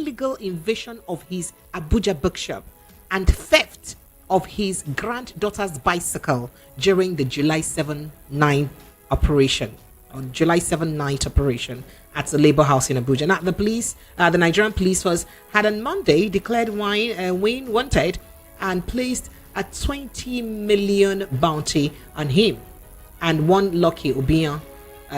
illegal invasion of his Abuja bookshop and theft of his granddaughter's bicycle during the July 7-9 operation, on July 7 night operation at the Labour House in Abuja. Now, the Nigerian police force had on Monday declared Wayne wanted and placed a 20 million bounty on him and one Lucky Obiyan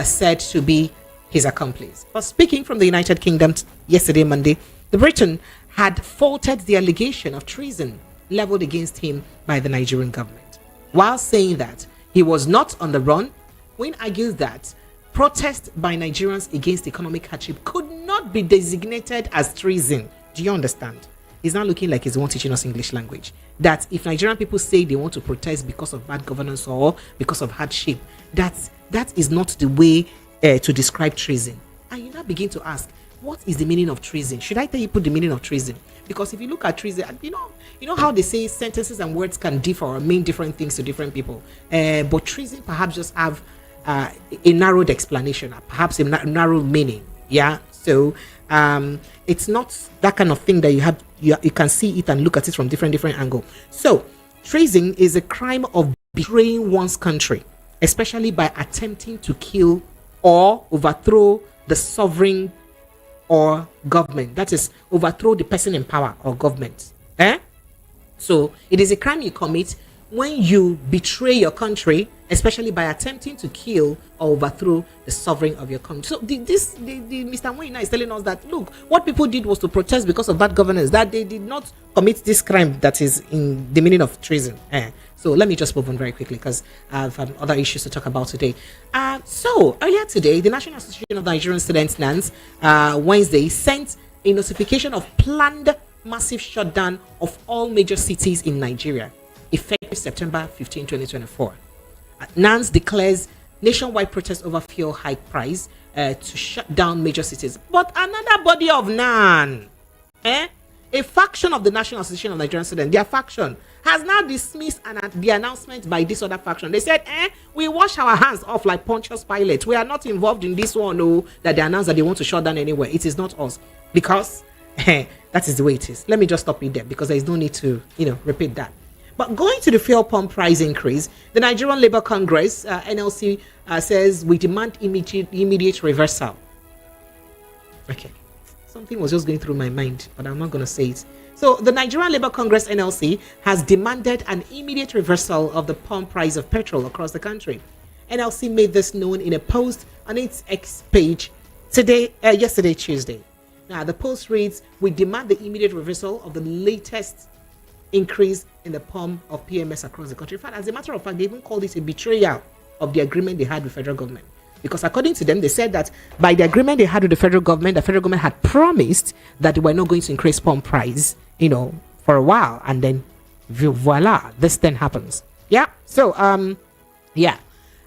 said to be his accomplice. But speaking from the United Kingdom yesterday, Monday, the Britain had faulted the allegation of treason leveled against him by the Nigerian government. While saying that he was not on the run, Wayne argues that protest by Nigerians against economic hardship could not be designated as treason. Do you understand? He's not looking like he's the one teaching us English language. That if Nigerian people say they want to protest because of bad governance or because of hardship, that is not the way to describe treason. And you now begin to ask, what is the meaning of treason? Should I tell you put the meaning of treason? Because if you look at treason, you know how they say sentences and words can differ or mean different things to different people. But treason perhaps just have a narrowed explanation, perhaps a narrow meaning. Yeah. So it's not that kind of thing that you can see it and look at it from different angle. So treason is a crime of betraying one's country, especially by attempting to kill or overthrow the sovereign or government. That is, overthrow the person in power or government. So it is a crime you commit when you betray your country, especially by attempting to kill or overthrow the sovereign of your country. So Mr. Wayne is telling us that, look, what people did was to protest because of bad governance, that they did not commit this crime that is in the meaning of treason. So let me just move on very quickly because I have other issues to talk about today. So earlier today, the National Association of Nigerian Students, NANS, Wednesday, sent a notification of planned massive shutdown of all major cities in Nigeria, effective September 15, 2024. NANS declares nationwide protest over fuel hike price to shut down major cities. But another body of NAN, a faction of the National Association of Nigerian Students, their faction, has now dismissed the announcement by this other faction. They said, we wash our hands off like Pontius Pilate. We are not involved in this one, that they announced that they want to shut down anywhere. It is not us. Because that is the way it is. Let me just stop it there because there is no need to, repeat that. But going to the fuel pump price increase, the Nigerian Labour Congress, NLC, says we demand immediate reversal. Okay. Something was just going through my mind, but I'm not going to say it. So the Nigerian Labour Congress, NLC, has demanded an immediate reversal of the pump price of petrol across the country. NLC made this known in a post on its X page yesterday, Tuesday. Now, the post reads, we demand the immediate reversal of the latest increase in the pump of PMS across the country. In fact, as a matter of fact, they even called it a betrayal of the agreement they had with federal government. Because according to them, they said that by the agreement they had with the federal government had promised that they were not going to increase pump price, for a while. And then, voila, this then happens. Yeah. So, yeah.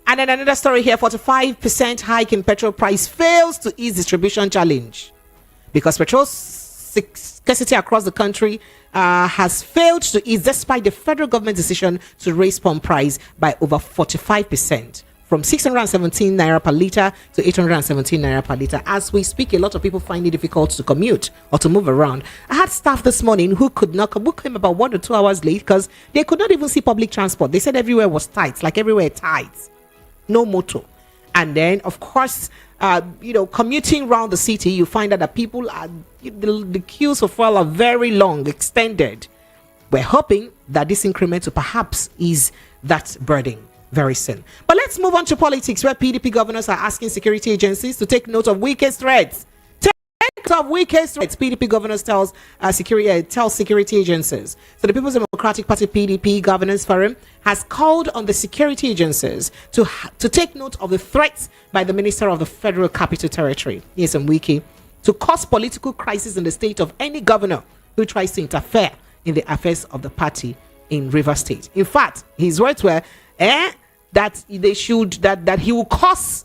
And then another story here, 45% hike in petrol price fails to ease distribution challenge. Because petrol scarcity across the country has failed to ease despite the federal government decision to raise pump price by over 45%. From 617 naira per litre to 817 naira per litre. As we speak, a lot of people find it difficult to commute or to move around. I had staff this morning who could not come, who came about 1 or 2 hours late because they could not even see public transport. They said everywhere was tight, like everywhere tight. No motor. And then, of course, commuting around the city, you find out that people are, the queues for fuel are very long, extended. We're hoping that this increment will perhaps ease that burden very soon. But let's move on to politics, where PDP governors are asking security agencies to take note of weakest threats. Take note of weakest threats. PDP governors tell security agencies. So the People's Democratic Party PDP Governors Forum has called on the security agencies to take note of the threats by the Minister of the Federal Capital Territory, Nyesom Wike, to cause political crisis in the state of any governor who tries to interfere in the affairs of the party in Rivers State. In fact, his words were that that he will cause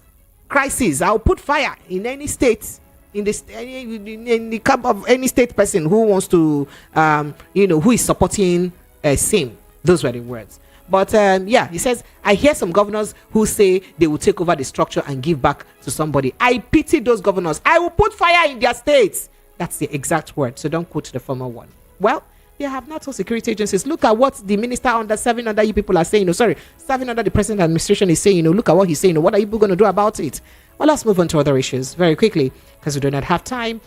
crisis. I'll put fire in any state, in the camp of any state person who wants to, who is supporting same. Those were the words. But he says, I hear some governors who say they will take over the structure and give back to somebody. I pity those governors. I will put fire in their states. That's the exact word. So don't quote the former one. Well, they have not told security agencies. Look at what the minister serving under you people are saying. Sorry, serving under the present administration is saying. Look at what he's saying. What are you people going to do about it? Well, let's move on to other issues very quickly because we do not have time.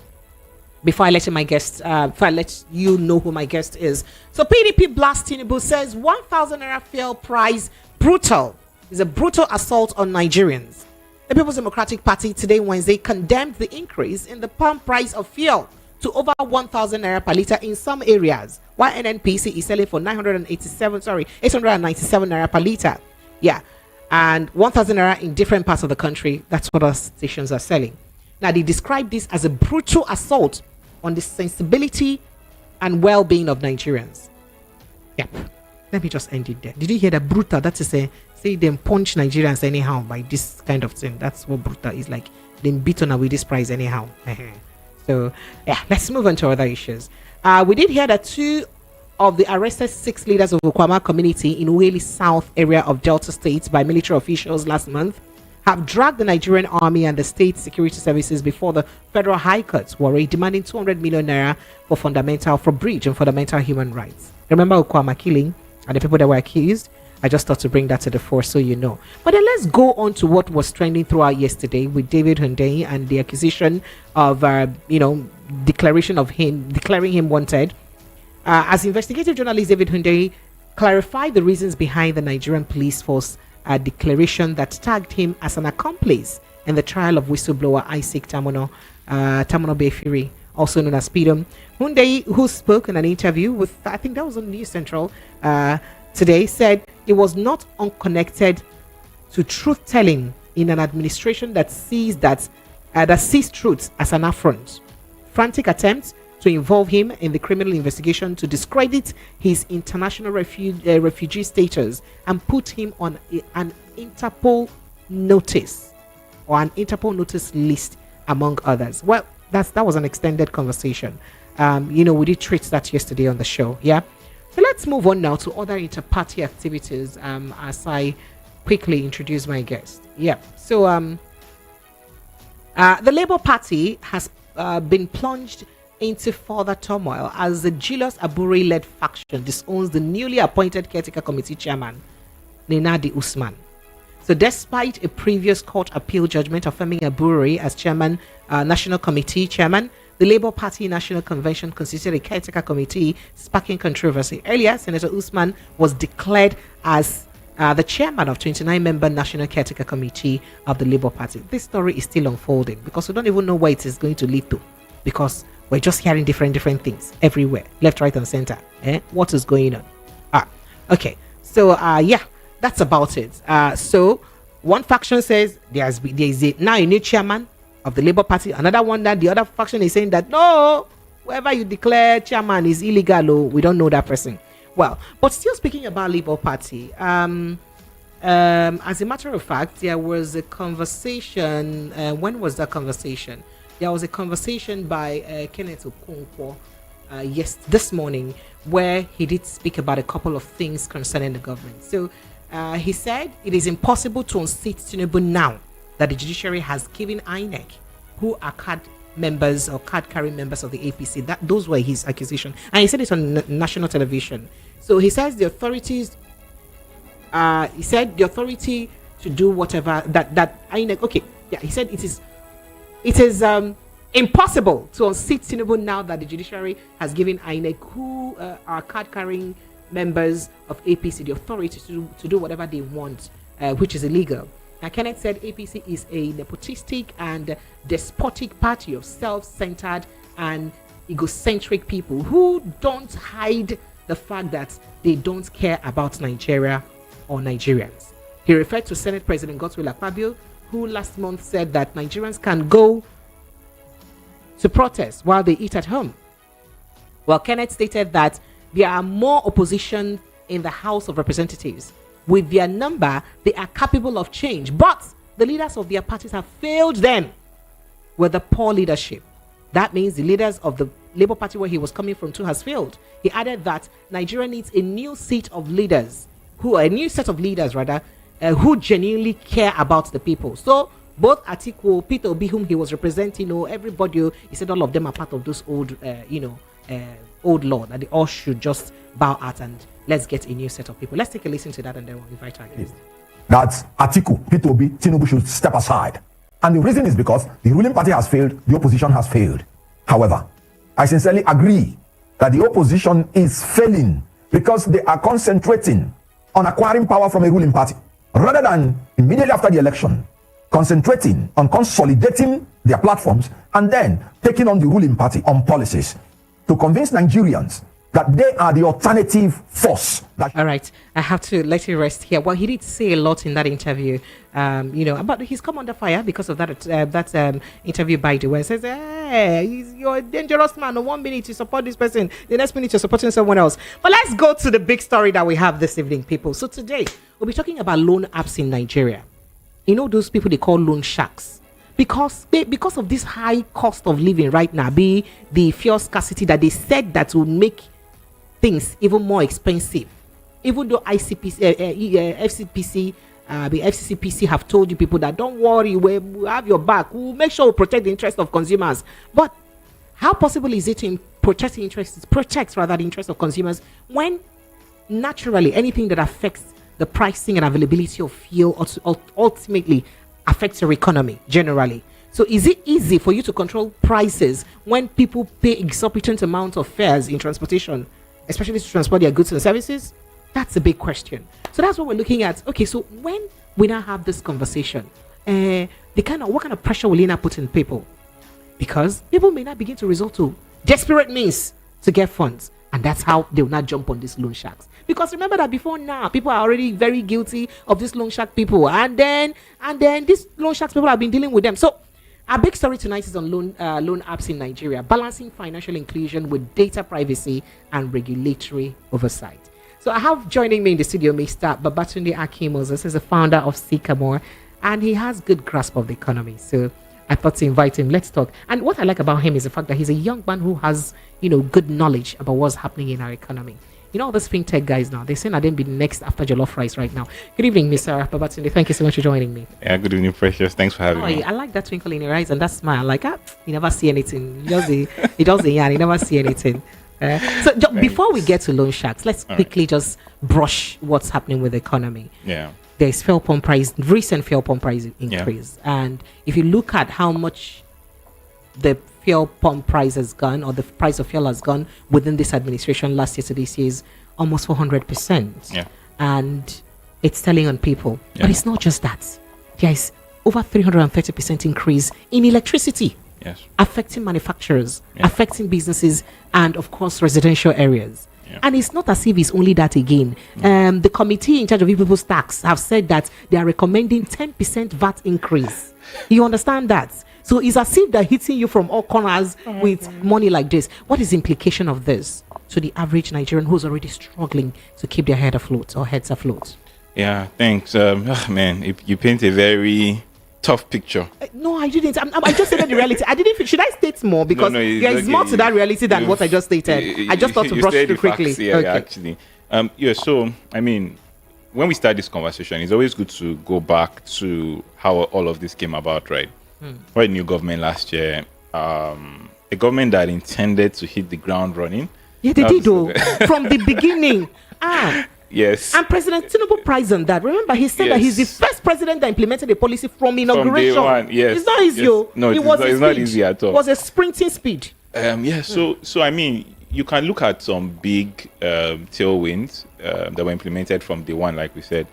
Before I let you know who my guest is. So PDP blast Tinubu says 1,000 naira fuel price brutal. Is a brutal assault on Nigerians. The People's Democratic Party today, Wednesday, condemned the increase in the pump price of fuel to over 1,000 naira per litre in some areas, while NNPC is selling for 897 naira per litre. Yeah, and 1,000 naira in different parts of the country. That's what our stations are selling. Now, they describe this as a brutal assault on the sensibility and well-being of Nigerians. Yep. Let me just end it there. Did you hear that? Brutal? That is say them punch Nigerians anyhow by this kind of thing. That's what brutal is like. Them beat on with this price anyhow. So, yeah, let's move on to other issues. We did hear that 2 of the arrested 6 leaders of the Okonkwo community in Ueli South area of Delta State by military officials last month have dragged the Nigerian army and the state security services before the Federal High Court, Warri, demanding 200 million naira for breach and fundamental human rights. Remember Okonkwo killing and the people that were accused? I just thought to bring that to the fore so you know. But then let's go on to what was trending throughout yesterday with David Hundeyi and the accusation of, declaring him wanted. As investigative journalist David Hundeyi clarified the reasons behind the Nigerian police force declaration that tagged him as an accomplice in the trial of whistleblower Isaac Tamono Befiri, also known as Pidum. Hundeyi, who spoke in an interview with, I think that was on News Central today, said it was not unconnected to truth-telling in an administration that sees truth as an affront. Frantic attempts to involve him in the criminal investigation to discredit his international refugee status and put him on an Interpol notice list, among others. Well, that was an extended conversation. We did treat that yesterday on the show. Yeah. So let's move on now to other inter-party activities as I quickly introduce my guest. Yeah. So the Labour Party has been plunged into further turmoil as the Julius Abure-led faction disowns the newly appointed caretaker committee chairman, Nenadi Usman. So despite a previous court appeal judgment affirming Abure as chairman, national committee chairman, the Labour Party National Convention constituted a caretaker committee, sparking controversy. Earlier, Senator Usman was declared as the chairman of 29-member National Caretaker Committee of the Labour Party. This story is still unfolding because we don't even know where it is going to lead to, because we're just hearing different things everywhere, left, right, and center. What is going on? Okay. So, that's about it. So, one faction says there is now a new chairman of the Labour Party. Another one that the other faction is saying that no, whoever you declare chairman is illegal. Oh, we don't know that person. Well, but still speaking about Labour Party, as a matter of fact, there was a conversation. When was that conversation? There was a conversation by Kenneth Okonkwo this morning where he did speak about a couple of things concerning the government. So he said it is impossible to unseat Tinubu now that the judiciary has given INEC, who are card-carrying members of the APC. Those were his accusations. And he said it on national television. So he says the authorities, the authority to do whatever that INEC, okay, yeah, he said it is impossible to unseat Tinubu now that the judiciary has given INEC, who are card-carrying members of APC, the authority to do whatever they want, which is illegal. Now, Kenneth said APC is a nepotistic and despotic party of self-centered and egocentric people who don't hide the fact that they don't care about Nigeria or Nigerians. He referred to Senate President Godswill Akpabio, who last month said that Nigerians can go to protest while they eat at home. Well, Kenneth stated that there are more opposition in the House of Representatives. With their number, they are capable of change, but the leaders of their parties have failed them with the poor leadership. That means the leaders of the Labour Party, where he was coming from, too, has failed. He added that Nigeria needs a new set of leaders, who genuinely care about the people. So both Atiku, Peter Obi, whom he was representing, everybody, he said all of them are part of those old, old law, that they all should just bow out and let's get a new set of people. Let's take a listen to that and then we'll invite our guest. That Atiku, Peter Obi, Tinubu should step aside. And the reason is because the ruling party has failed, the opposition has failed. However, I sincerely agree that the opposition is failing because they are concentrating on acquiring power from a ruling party rather than immediately after the election concentrating on consolidating their platforms and then taking on the ruling party on policies to convince Nigerians that they are the alternative force. All right, I have to let you rest here. Well, he did say a lot in that interview, about he's come under fire because of that interview, by the way. It says, hey, you're a dangerous man. 1 minute you support this person, the next minute you're supporting someone else. But let's go to the big story that we have this evening, people. So today, we'll be talking about loan apps in Nigeria. You know those people they call loan sharks. Because of this high cost of living right now, be the fuel scarcity that they said that will make things even more expensive, even though FCPC, the FCCPC have told you people that don't worry, we'll have your back, we'll make sure we protect the interest of consumers. But how possible is it to protect the interest of consumers when naturally anything that affects the pricing and availability of fuel ultimately affects your economy generally? So is it easy for you to control prices when people pay exorbitant amounts of fares in transportation, especially to transport their goods and services? That's a big question. So that's what we're looking at. Okay, so when we now have this conversation, what kind of pressure will it now put in people? Because people may not begin to resort to desperate means to get funds, and that's how they will not jump on these loan sharks. Because remember that before now, people are already very guilty of these loan shark people, and then these loan sharks people have been dealing with them. So our big story tonight is on loan apps in Nigeria, balancing financial inclusion with data privacy and regulatory oversight. So I have joining me in the studio Mr. Babatunde Akimos. This is the founder of Sycamore, and he has good grasp of the economy. So I thought to invite him. Let's talk. And what I like about him is the fact that he's a young man who has, good knowledge about what's happening in our economy. All those fintech guys now, they're saying I didn't be next after jollof rice right now. Good evening, Mr. Babatunde. Thank you so much for joining me. Yeah, good evening, Precious. Thanks for having me. I like that twinkle in your eyes and that smile. Like, you never see anything. He does the yarn. You never see anything. Before we get to loan sharks, let's quickly just brush what's happening with the economy. Yeah. There's recent fuel pump price increase. Yeah. And if you look at how much the fuel pump price has gone, or the price of fuel has gone within this administration last year to this year, is almost 400%. Yeah. And it's telling on people. Yeah. But it's not just that. There is over 330% increase in electricity. Yes. Affecting manufacturers, affecting businesses, and of course residential areas. Yeah. And it's not as if it's only that again. The committee in charge of people's tax have said that they are recommending 10% VAT increase. You understand that? So it's as if they're hitting you from all corners with money like this. What is the implication of this to the average Nigerian who's already struggling to keep their heads afloat? Yeah, thanks. Man, if you paint a very tough picture. No, I didn't. I just said the reality. I didn't. Should I state more? Because there is more to that reality than what I just stated. I just thought to brush through quickly. Facts, actually. So, I mean, when we start this conversation, it's always good to go back to how all of this came about, right? For a new government last year, a government that intended to hit the ground running. Yeah, they did, though, from the beginning. Yes. And President Tinubu prized on that. Remember, he said that he's the first president that implemented a policy from inauguration. From day one, yes. It's not easy. Yes. No, it's not easy at all. It was a sprinting speed. So I mean, you can look at some big tailwinds that were implemented from day one, like we said.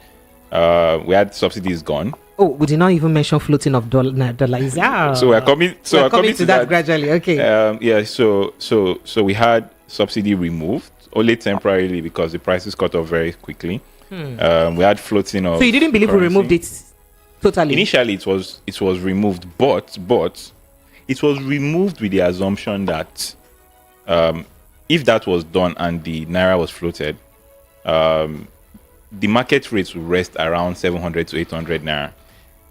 We had subsidies gone. Oh, we did not even mention floating of dollars. So we're coming to that gradually. Okay. So we had subsidy removed, only temporarily because the prices cut off very quickly. We had floating of. So you didn't believe currency. we removed it totally? Initially, it was removed, but it was removed with the assumption that if that was done and the naira was floated, the market rates will rest around 700 to 800 naira.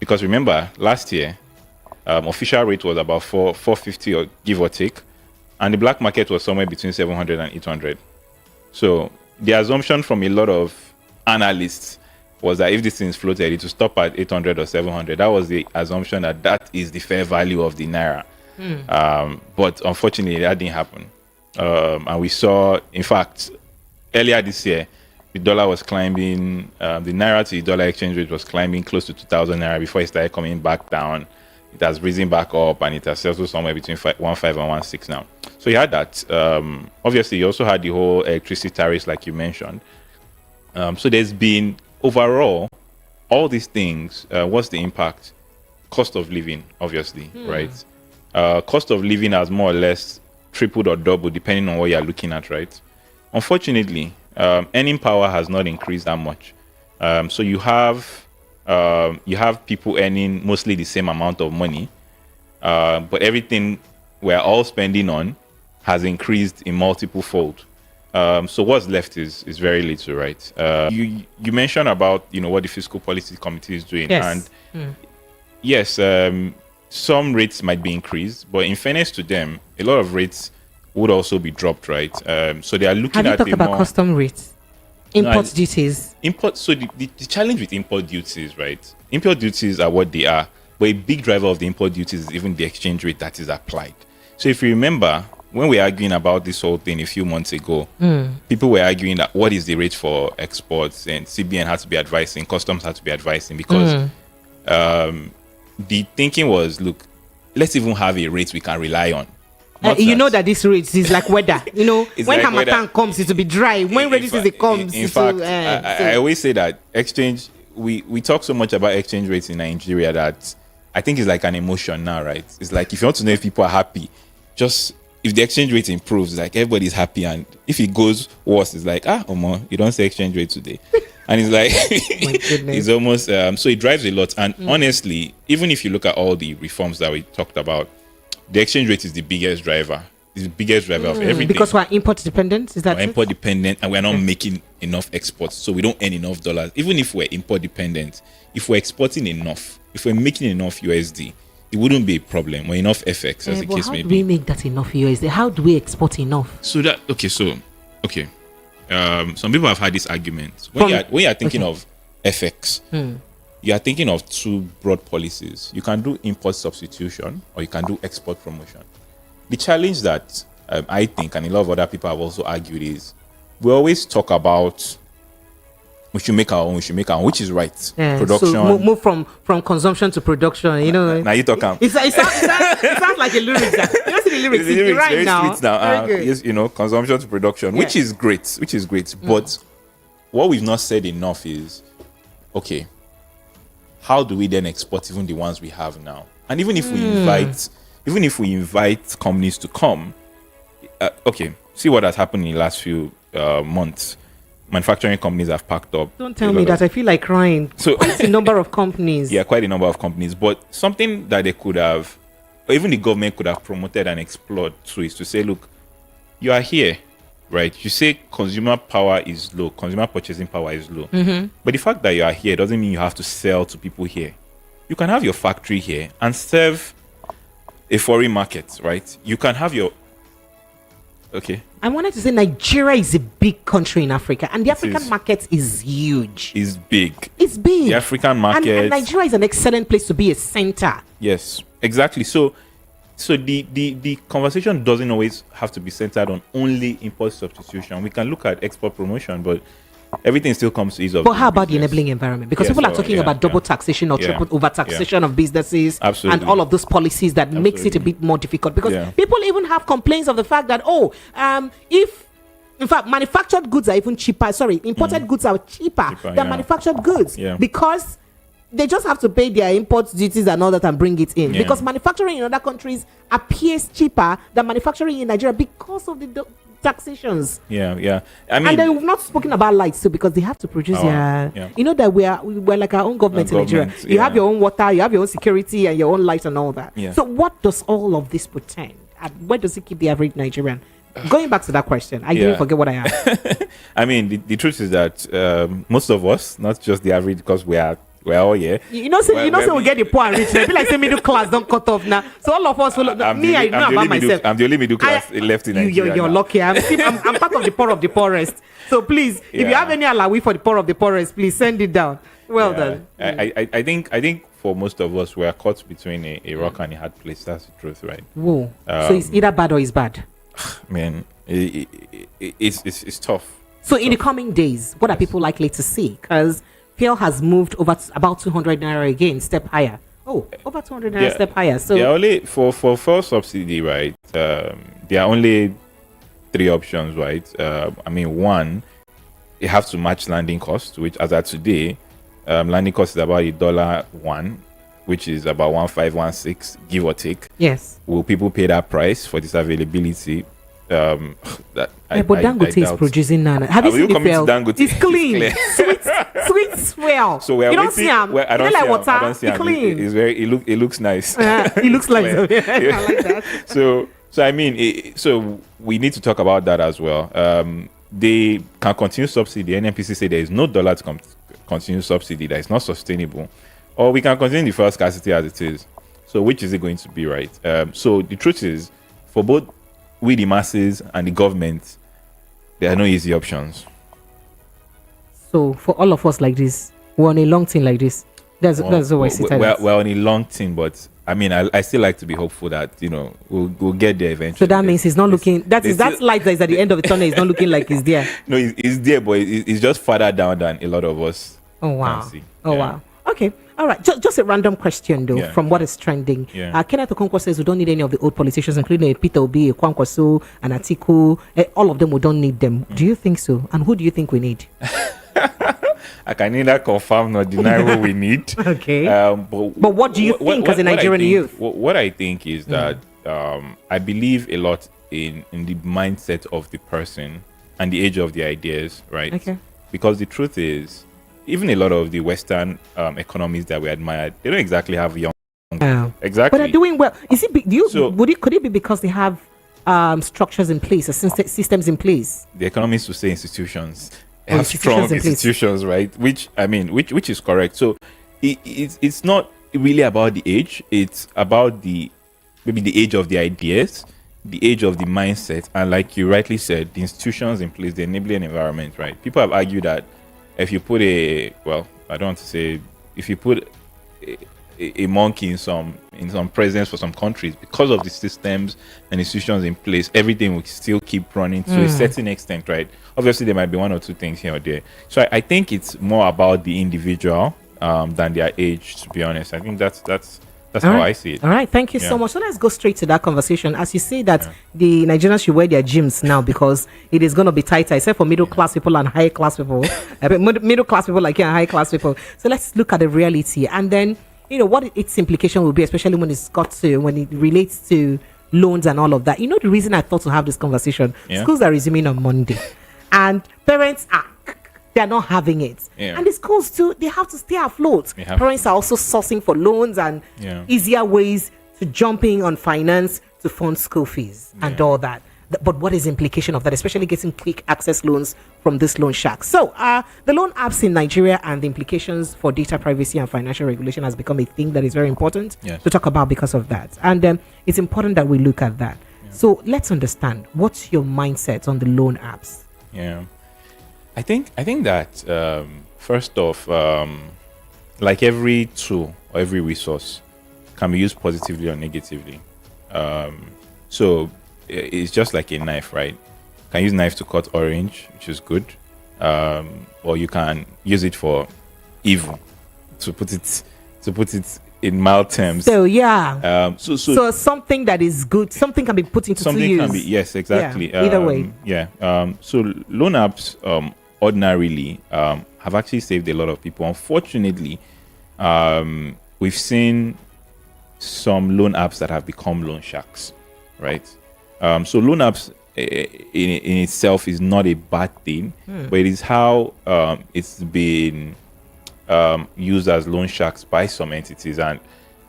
Because remember, last year, official rate was about 450 or give or take, and the black market was somewhere between 700 and 800. So the assumption from a lot of analysts was that if these things floated, it would stop at 800 or 700. That was the assumption that is the fair value of the naira. But unfortunately, that didn't happen. And we saw, in fact, earlier this year, the dollar was climbing, the naira to the dollar exchange rate was climbing close to 2,000 naira before it started coming back down. It has risen back up and it has settled somewhere between 1.5 and 1.6 now. So you had that. Obviously, you also had the whole electricity tariffs, like you mentioned. So there's been, overall, all these things, what's the impact? Cost of living, obviously, right? Cost of living has more or less tripled or doubled, depending on what you're looking at, right? Unfortunately, earning power has not increased that much. So you have people earning mostly the same amount of money, but everything we're all spending on has increased in multiple fold. So what's left is very little, right? You mentioned about what the fiscal policy committee is doing, Yes. and yes, some rates might be increased, but in fairness to them, a lot of rates would also be dropped, right? So they are looking Have you at talked about custom rates, import duties? Import. So the challenge with import duties, right? Import duties are what they are, but a big driver of the import duties is even the exchange rate that is applied. So if you remember, when we were arguing about this whole thing a few months ago, people were arguing that what is the rate for exports, and CBN had to be advising, customs had to be advising, because the thinking was, look, let's even have a rate we can rely on. That this rate is like weather. When It's like Hamatan weather. comes, it will be dry. When rainy season comes, in it will, fact, I always say that exchange. We talk so much about exchange rates in Nigeria that I think it's like an emotion now, right? It's like if you want to know if people are happy, just if the exchange rate improves, like everybody's happy, and if it goes worse, it's like Omo, you don't say exchange rate today, and it's like My goodness. it's almost so it drives a lot. And honestly, even if you look at all the reforms that we talked about, the exchange rate is the biggest driver. It's the biggest driver of everything. because we're import dependent. Is that We're it? import dependent, and we're not making enough exports, so we don't earn enough dollars. Even if we're import dependent, if we're exporting enough, if we're making enough USD, it wouldn't be a problem, or enough FX, as the But case how may do we be. make that enough USD? How do we export enough? So some people have had this argument. When you're thinking of FX, you are thinking of two broad policies. You can do import substitution, or you can do export promotion. The challenge that I think, and a lot of other people have also argued, is we always talk about we should make our own, which is right. Production. So move from consumption to production. Now you talk. It sounds like a lyrics. You see the lyrics. The lyrics right very now. sweet now. Very good. Yes, consumption to production, which is great. But what we've not said enough is, okay, how do we then export even the ones we have now? And even if we invite companies to come, see what has happened in the last few months. Manufacturing companies have packed up. Don't tell me that. I feel like crying. So Quite a number of companies. Yeah, quite a number of companies. But something that they could have, or even the government could have promoted and explored too, is to say, look, you are here, right? You say consumer power is low, consumer purchasing power is low. But the fact that you are here doesn't mean you have to sell to people here. You can have your factory here and serve a foreign market, right? You can have your... Okay. I wanted to say Nigeria is a big country in Africa, and the African market is huge. It's big. It's big. The African market... And Nigeria is an excellent place to be a center. Yes, exactly. So the conversation doesn't always have to be centered on only import substitution. We can look at export promotion, but everything still comes to ease of. But how about the business. enabling environment? Because people are talking about double taxation or triple over taxation of businesses Absolutely. and all of those policies that makes it a bit more difficult. Because people even have complaints of the fact that if in fact manufactured goods are even cheaper. Sorry, imported goods are cheaper than manufactured goods because they just have to pay their import duties and all that and bring it in. Because manufacturing in other countries appears cheaper than manufacturing in Nigeria because of the taxations. I mean, and they've not spoken about lights too, because they have to produce that we're like our own government in Nigeria. You have your own water, you have your own security and your own light and all that. So what does all of this portend? And where does it keep the average Nigerian? Going back to that question, I didn't forget what I asked. I mean, the truth is that most of us, not just the average, because we are Well, yeah. You know, we get the poor and rich. I feel like say middle class don't cut off now. So all of us will. I know about myself. I'm the only middle class left in Nigeria. You're lucky. I'm part of the poor of the poorest. So please, if you have any alawi for the poor of the poorest, please send it down. Well done. I think for most of us, we are caught between a rock and a hard place. That's the truth, right? Whoa. So it's either bad or it's bad. Man, it's tough. So in the coming days, what are people likely to see? Because fuel has moved over about 200 naira again, step higher. Oh, over 200 naira step higher. So only for fuel subsidy, right? There are only 3 options, right? One, you have to match landing cost, which as at today, landing cost is about $1, which is about 1516, give or take. Yes. Will people pay that price for this availability? But Dangote is producing now. Have you seen the fuel? It's clean, sweet fuel. So we are you don't waiting. see him. I don't see water. I don't see it's clean. It looks nice. It looks like I like that. So so we need to talk about that as well. They can continue subsidy. The NNPC say there is no dollar to continue subsidy. That is not sustainable. Or we can continue the fuel scarcity as it is. So which is it going to be, right? So the truth is, for both we the masses and the government, there are no easy options. So for all of us like this, we're on a long thing like this. That's always it. We're on a long thing, but I still like to be hopeful that we'll get there eventually. So that means it's not looking. That light that is at the end of the tunnel is not looking like it's there. No, it's there, but it's just farther down than a lot of us. Oh wow! Can see. Wow! Okay, all right. Just a random question though, from what is trending. Kenneth Okonkwo says we don't need any of the old politicians, including Peter Obi, Okonkwo, and Atiku. All of them, we don't need them. Do you think so? And who do you think we need? I can neither confirm nor deny what we need. Okay. But what do you think as a Nigerian youth? What I think is that I believe a lot in the mindset of the person and the age of the ideas, right? Okay. Because the truth is, even a lot of the Western economies that we admire, they don't exactly have young. Exactly. But they're doing well. Could it be because they have structures in place, or systems in place? The economists will say institutions. Have strong institutions, right? Which is correct. So it's not really about the age. It's about maybe the age of the ideas, the age of the mindset, and like you rightly said, the institutions in place, the enabling environment, right? People have argued that if you put if you put a monkey in some presidents for some countries, because of the systems and institutions in place, everything will still keep running to a certain extent, right? Obviously, there might be one or two things here or there. So I think it's more about the individual than their age, to be honest. I think that's how I see it. All right, thank you so much. So let's go straight to that conversation. As you say that the Nigerians should wear their gyms now because it is going to be tighter, except for middle class people and high class people. Middle class people like you and high class people. So let's look at the reality and then what its implication will be, especially when it relates to loans and all of that. The reason I thought to have this conversation, schools are resuming on Monday and parents they're not having it. And the schools too, they have to stay afloat. Parents are also sourcing for loans and easier ways to jump in on finance to fund school fees and all that. But what is the implication of that, especially getting quick access loans from this loan shark? So the loan apps in Nigeria and the implications for data privacy and financial regulation has become a thing that is very important to talk about because of that. And it's important that we look at that. So let's understand, what's your mindset on the loan apps? I think that first off, like every tool or every resource can be used positively or negatively. So it's just like a knife, right? You can use knife to cut orange, which is good, or you can use it for evil, to put it in mild terms. So so something that is good, something can be put into something use. Can be, yes, exactly. Either way. So loan apps ordinarily have actually saved a lot of people. Unfortunately, we've seen some loan apps that have become loan sharks, right? So loan apps in itself is not a bad thing, but it is how it's been used as loan sharks by some entities. And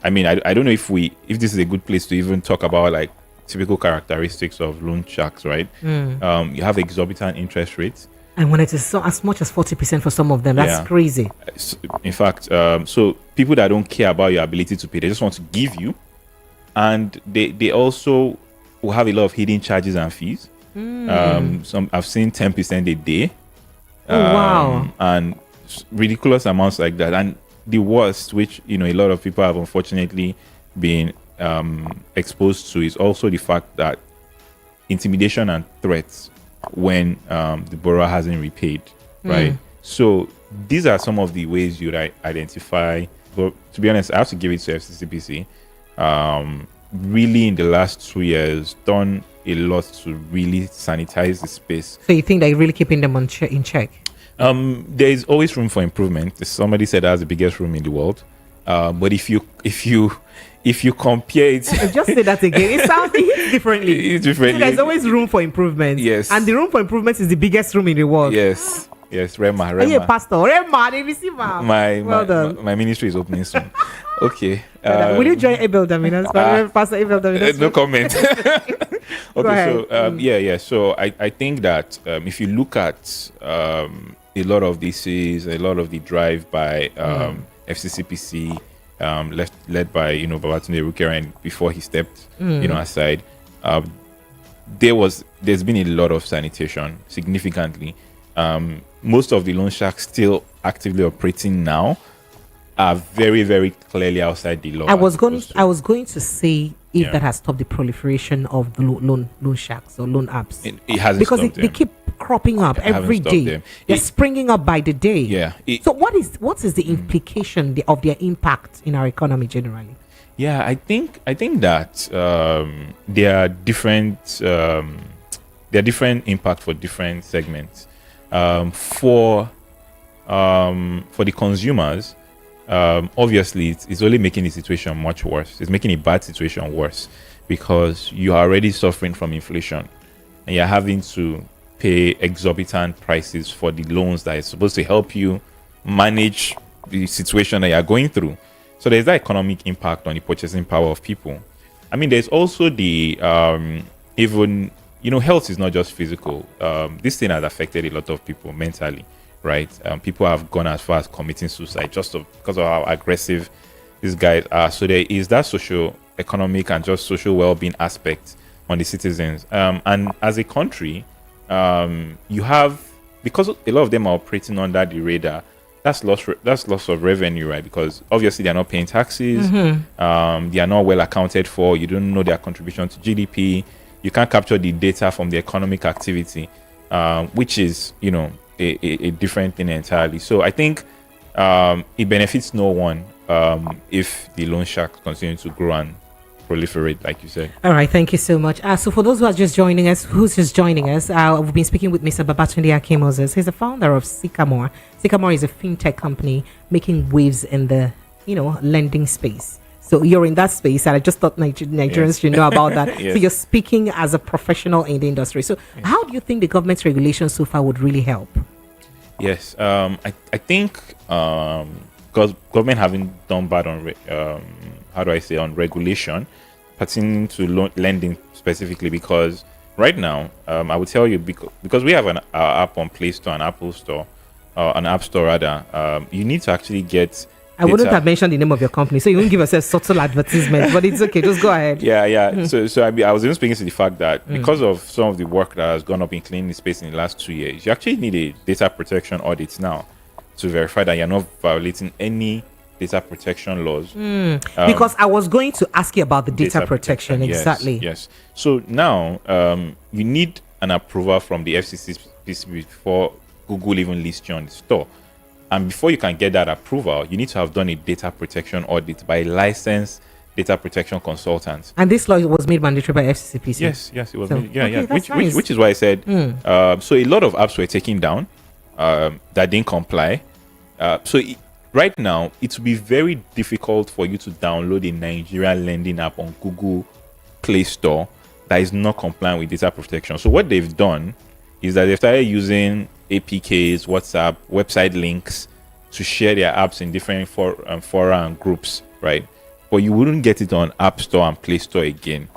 I don't know if this is a good place to even talk about like typical characteristics of loan sharks, right? You have exorbitant interest rates. And when it is so as much as 40% for some of them, that's Yeah. crazy. In fact, so people that don't care about your ability to pay, they just want to give you, and they also will have a lot of hidden charges and fees. Some I've seen 10% a day. Oh, wow. And ridiculous amounts like that. And the worst, which a lot of people have unfortunately been exposed to, is also the fact that intimidation and threats when the borrower hasn't repaid, right? So these are some of the ways you identify. But to be honest, I have to give it to FCCPC. Really, in the last 2 years, done a lot to really sanitize the space. So you think they're really keeping them in check? There is always room for improvement. Somebody said that's the biggest room in the world. But if you compare it, Just say that again. It sounds differently. It's differently. There's always room for improvement. Yes. And the room for improvement is the biggest room in the world. yes, Rema. Are you a pastor? Rema, they receive My done. my ministry is opening soon. Okay. Will you join Abel Dominance? Pastor Abel Dominance? No comment. Okay, ahead. so I think that if you look at a lot of this is a lot of the drive by FCCPC, led by Babatunde Rukeren before he stepped aside, there's been a lot of sanitation significantly. Most of the loan sharks still actively operating now are very, very clearly outside the law. I was going to say if Yeah. that has stopped the proliferation of the loan sharks or loan apps. It hasn't Because stopped they them. keep cropping up haven't every stopped day. them. They're It- springing up by the day. Yeah. So what is the implication of their impact in our economy generally? Yeah, I think that there are different impact for different segments. For the consumers, obviously it's only making the situation much worse. It's making a bad situation worse because you are already suffering from inflation and you're having to pay exorbitant prices for the loans that is supposed to help you manage the situation that you're going through. So there's that economic impact on the purchasing power of people. I mean, there's also the even health is not just physical. This thing has affected a lot of people mentally, right? People have gone as far as committing suicide because of how aggressive these guys are. So there is that socio-economic and just social well-being aspect on the citizens. And as a country, you have, because a lot of them are operating under the radar, that's loss of revenue, right? Because obviously they're not paying taxes, they are not well accounted for, you don't know their contribution to GDP, you can't capture the data from the economic activity, which is a different thing entirely. So I think it benefits no one if the loan sharks continue to grow and proliferate, like you said. All right, thank you so much. So for those who are just joining us, we've been speaking with Mr. Babatunde Akimoses. He's the founder of Sycamore. Sycamore is a fintech company making waves in the lending space. So you're in that space, and I just thought Nigerians should know about that. Yes. So you're speaking as a professional in the industry. So how do you think the government's regulations so far would really help? Yes, I think because government haven't done bad on on regulation pertaining to lending specifically, because right now I would tell you, because we have an app on Play Store and Apple Store, an App Store rather, you need to actually get I wouldn't have mentioned the name of your company, so you won't give us a subtle advertisement, but it's okay. Just go ahead. Yeah. So I was even speaking to the fact that because of some of the work that has gone up in cleaning the space in the last 2 years, you actually need a data protection audit now to verify that you're not violating any data protection laws. Because I was going to ask you about the data protection. Exactly. Yes. So now you need an approval from the FCC before Google even lists you on the store. And before you can get that approval, you need to have done a data protection audit by a licensed data protection consultant. And this law was made mandatory by FCCPC. Yes, it was. So, Yeah. okay, that's nice. Which is why I said. So a lot of apps were taken down that didn't comply. Right now, it will be very difficult for you to download a Nigerian lending app on Google Play Store that is not compliant with data protection. So what they've done is that they've started using APKs, WhatsApp, website links to share their apps in different fora and groups, right? But you wouldn't get it on App Store and Play Store again.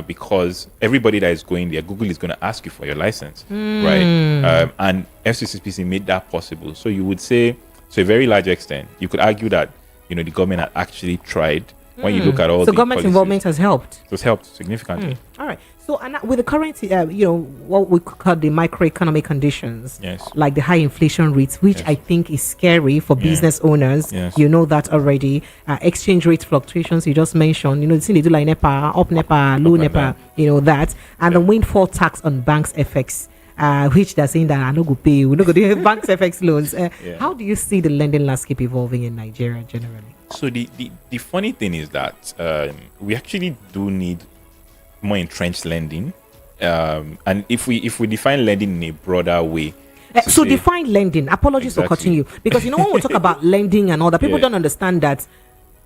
because everybody that is going there, Google is going to ask you for your license, right? And FCCPC made that possible. So you would say, to a very large extent, you could argue that the government had actually tried. When you look at all, so government policies, involvement has helped. It has helped significantly. All right. So, and with the current, what we call the microeconomic conditions, Yes. like the high inflation rates, which I think is scary for business owners. Yes. You know that already. Exchange rate fluctuations you just mentioned. The thing they do like NEPA, up NEPA, low and NEPA. down. That, and the windfall tax on banks FX. Which they're saying that I no go pay, we no go do banks FX loans. How do you see the lending landscape evolving in Nigeria generally? So the funny thing is that we actually do need more entrenched lending, and if we define lending in a broader way. So define lending. Apologies for cutting you, because when we talk about lending and all that, people don't understand that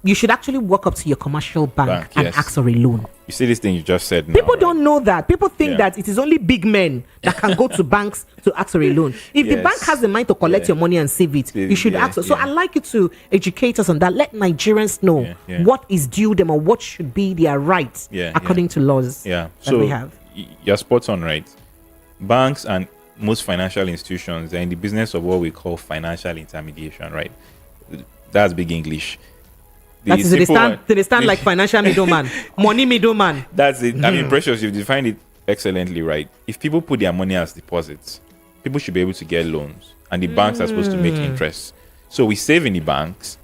you should actually walk up to your commercial bank and yes. ask for a loan. You see this thing you just said now, People right? don't know that. People think that it is only big men that can go to banks to ask for a loan. If the Yes. bank has the mind to collect your money and save it, you should ask. So I'd like you to educate us on that. Let Nigerians know what is due them or what should be their right according to laws that we have. You're spot on, right? Banks and most financial institutions are in the business of what we call financial intermediation, right? That's big English. That is, they stand the- like financial middleman, money middleman. That's it. I mean, Precious, you've defined it excellently, right? If people put their money as deposits, people should be able to get loans, and the banks are supposed to make interest. So we save in the banks,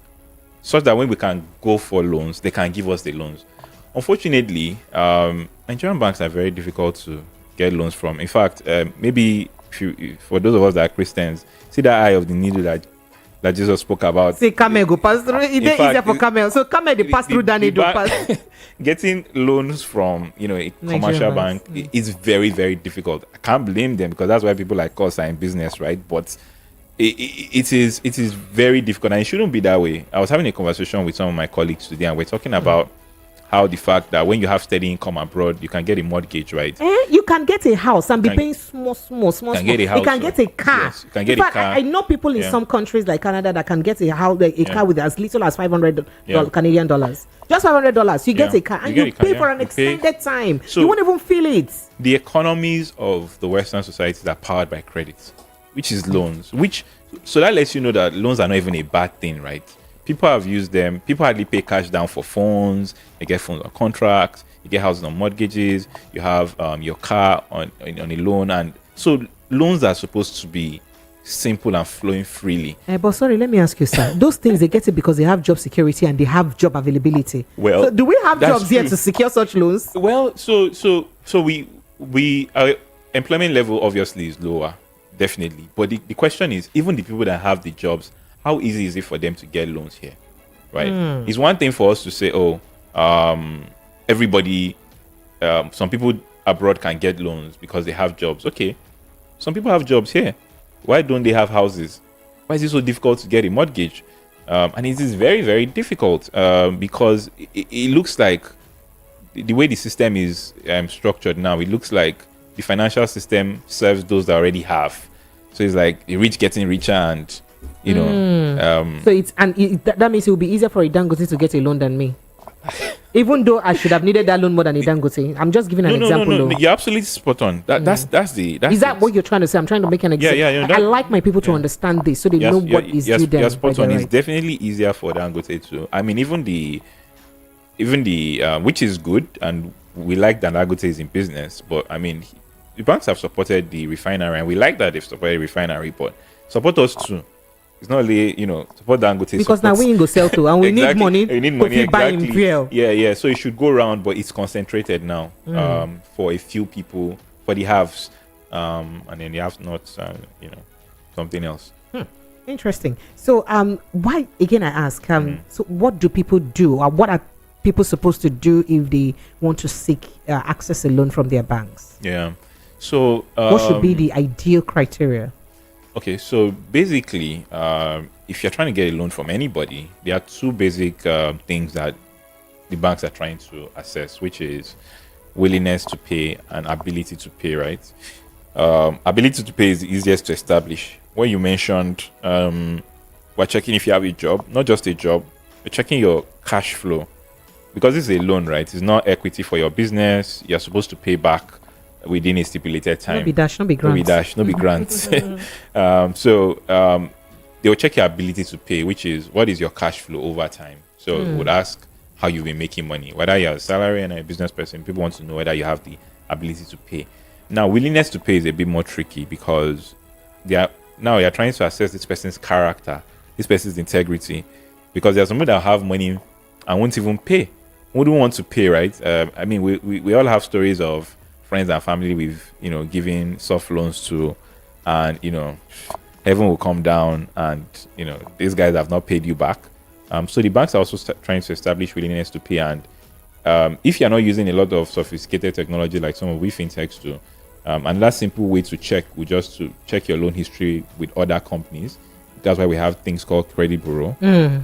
such that when we can go for loans, they can give us the loans. Unfortunately, Nigerian banks are very difficult to get loans from. In fact, maybe for those of us that are Christians, see that eye of the needle that Jesus spoke about. See, camel go pass through. It's easier for camel. So camel they pass through than it do pass. Getting loans from a commercial bank is very, very difficult. I can't blame them, because that's why people like us are in business, right? But it is very difficult, and it shouldn't be that way. I was having a conversation with some of my colleagues today, and we're talking about how the fact that when you have steady income abroad, you can get a mortgage, right? You can get a house and be paying small. Get a house, you can get a car. Yes, you can get in a fact, car. I know people in some countries like Canada that can get a house, a car with as little as $500 Canadian dollars. Just $500, you get a car, and you pay for an extended time. So you won't even feel it. The economies of the Western societies are powered by credit, which is loans. So that lets you know that loans are not even a bad thing, right? People have used them. People hardly pay cash down for phones. They get phones on contracts. You get houses on mortgages. You have your car on a loan. And so loans are supposed to be simple and flowing freely. But sorry, let me ask you, sir. Those things, they get it because they have job security and they have job availability. Well, so do we have that's jobs here true. to secure such loans? Well, so we our employment level obviously is lower, definitely. But the question is, even the people that have the jobs, how easy is it for them to get loans here, right? It's one thing for us to say, everybody, some people abroad can get loans because they have jobs. Okay, some people have jobs here. Why don't they have houses? Why is it so difficult to get a mortgage? And it is very, very difficult because it looks like the way the system is structured now, it looks like the financial system serves those that already have. So it's like the rich getting richer, and So that means it will be easier for a Dangote to get a loan than me. Even though I should have needed that loan more than a Dangote. I'm just giving an example. No. You're absolutely spot on. That's is that what you're trying to say? I'm trying to make an example. Yeah. I like my people to understand this so they know what is due them. You're spot on. It's right. definitely easier for Dangote to. I mean, even the which is good, and we like that Dangote is in business. But I mean, the banks have supported the refinery, and we like that they've supported the refinery. But support us too. It's not only support Dangote, because now we ain't go sell to, and we need money. We need money, to buy in fuel. Yeah. So it should go around, but it's concentrated now for a few people, for the haves, and then the have not, something else. Interesting. So why again? I ask. So what do people do, or what are people supposed to do if they want to seek access a loan from their banks? Yeah. So what should be the ideal criteria? Okay, so basically, if you're trying to get a loan from anybody, there are two basic things that the banks are trying to assess, which is willingness to pay and ability to pay, right? Ability to pay is the easiest to establish. When you mentioned, we're checking if you have a job, not just a job, we're checking your cash flow. because this is a loan, right? It's not equity for your business. You're supposed to pay back within a stipulated time. No be dash, no be grants. No be dash, no be grants. They will check your ability to pay, which is what is your cash flow over time. So it would ask how you've been making money, whether you're a salary and a business person. People want to know whether you have the ability to pay. Now, willingness to pay is a bit more tricky because you're trying to assess this person's character, this person's integrity, because there's somebody that have money and won't even pay, wouldn't want to pay, right? I mean, we all have stories of friends and family we've given soft loans to, and heaven will come down, and these guys have not paid you back. So the banks are also trying to establish willingness to pay, and if you're not using a lot of sophisticated technology like some of we fintechs do, and that simple way to check would just to check your loan history with other companies. That's why we have things called credit bureau.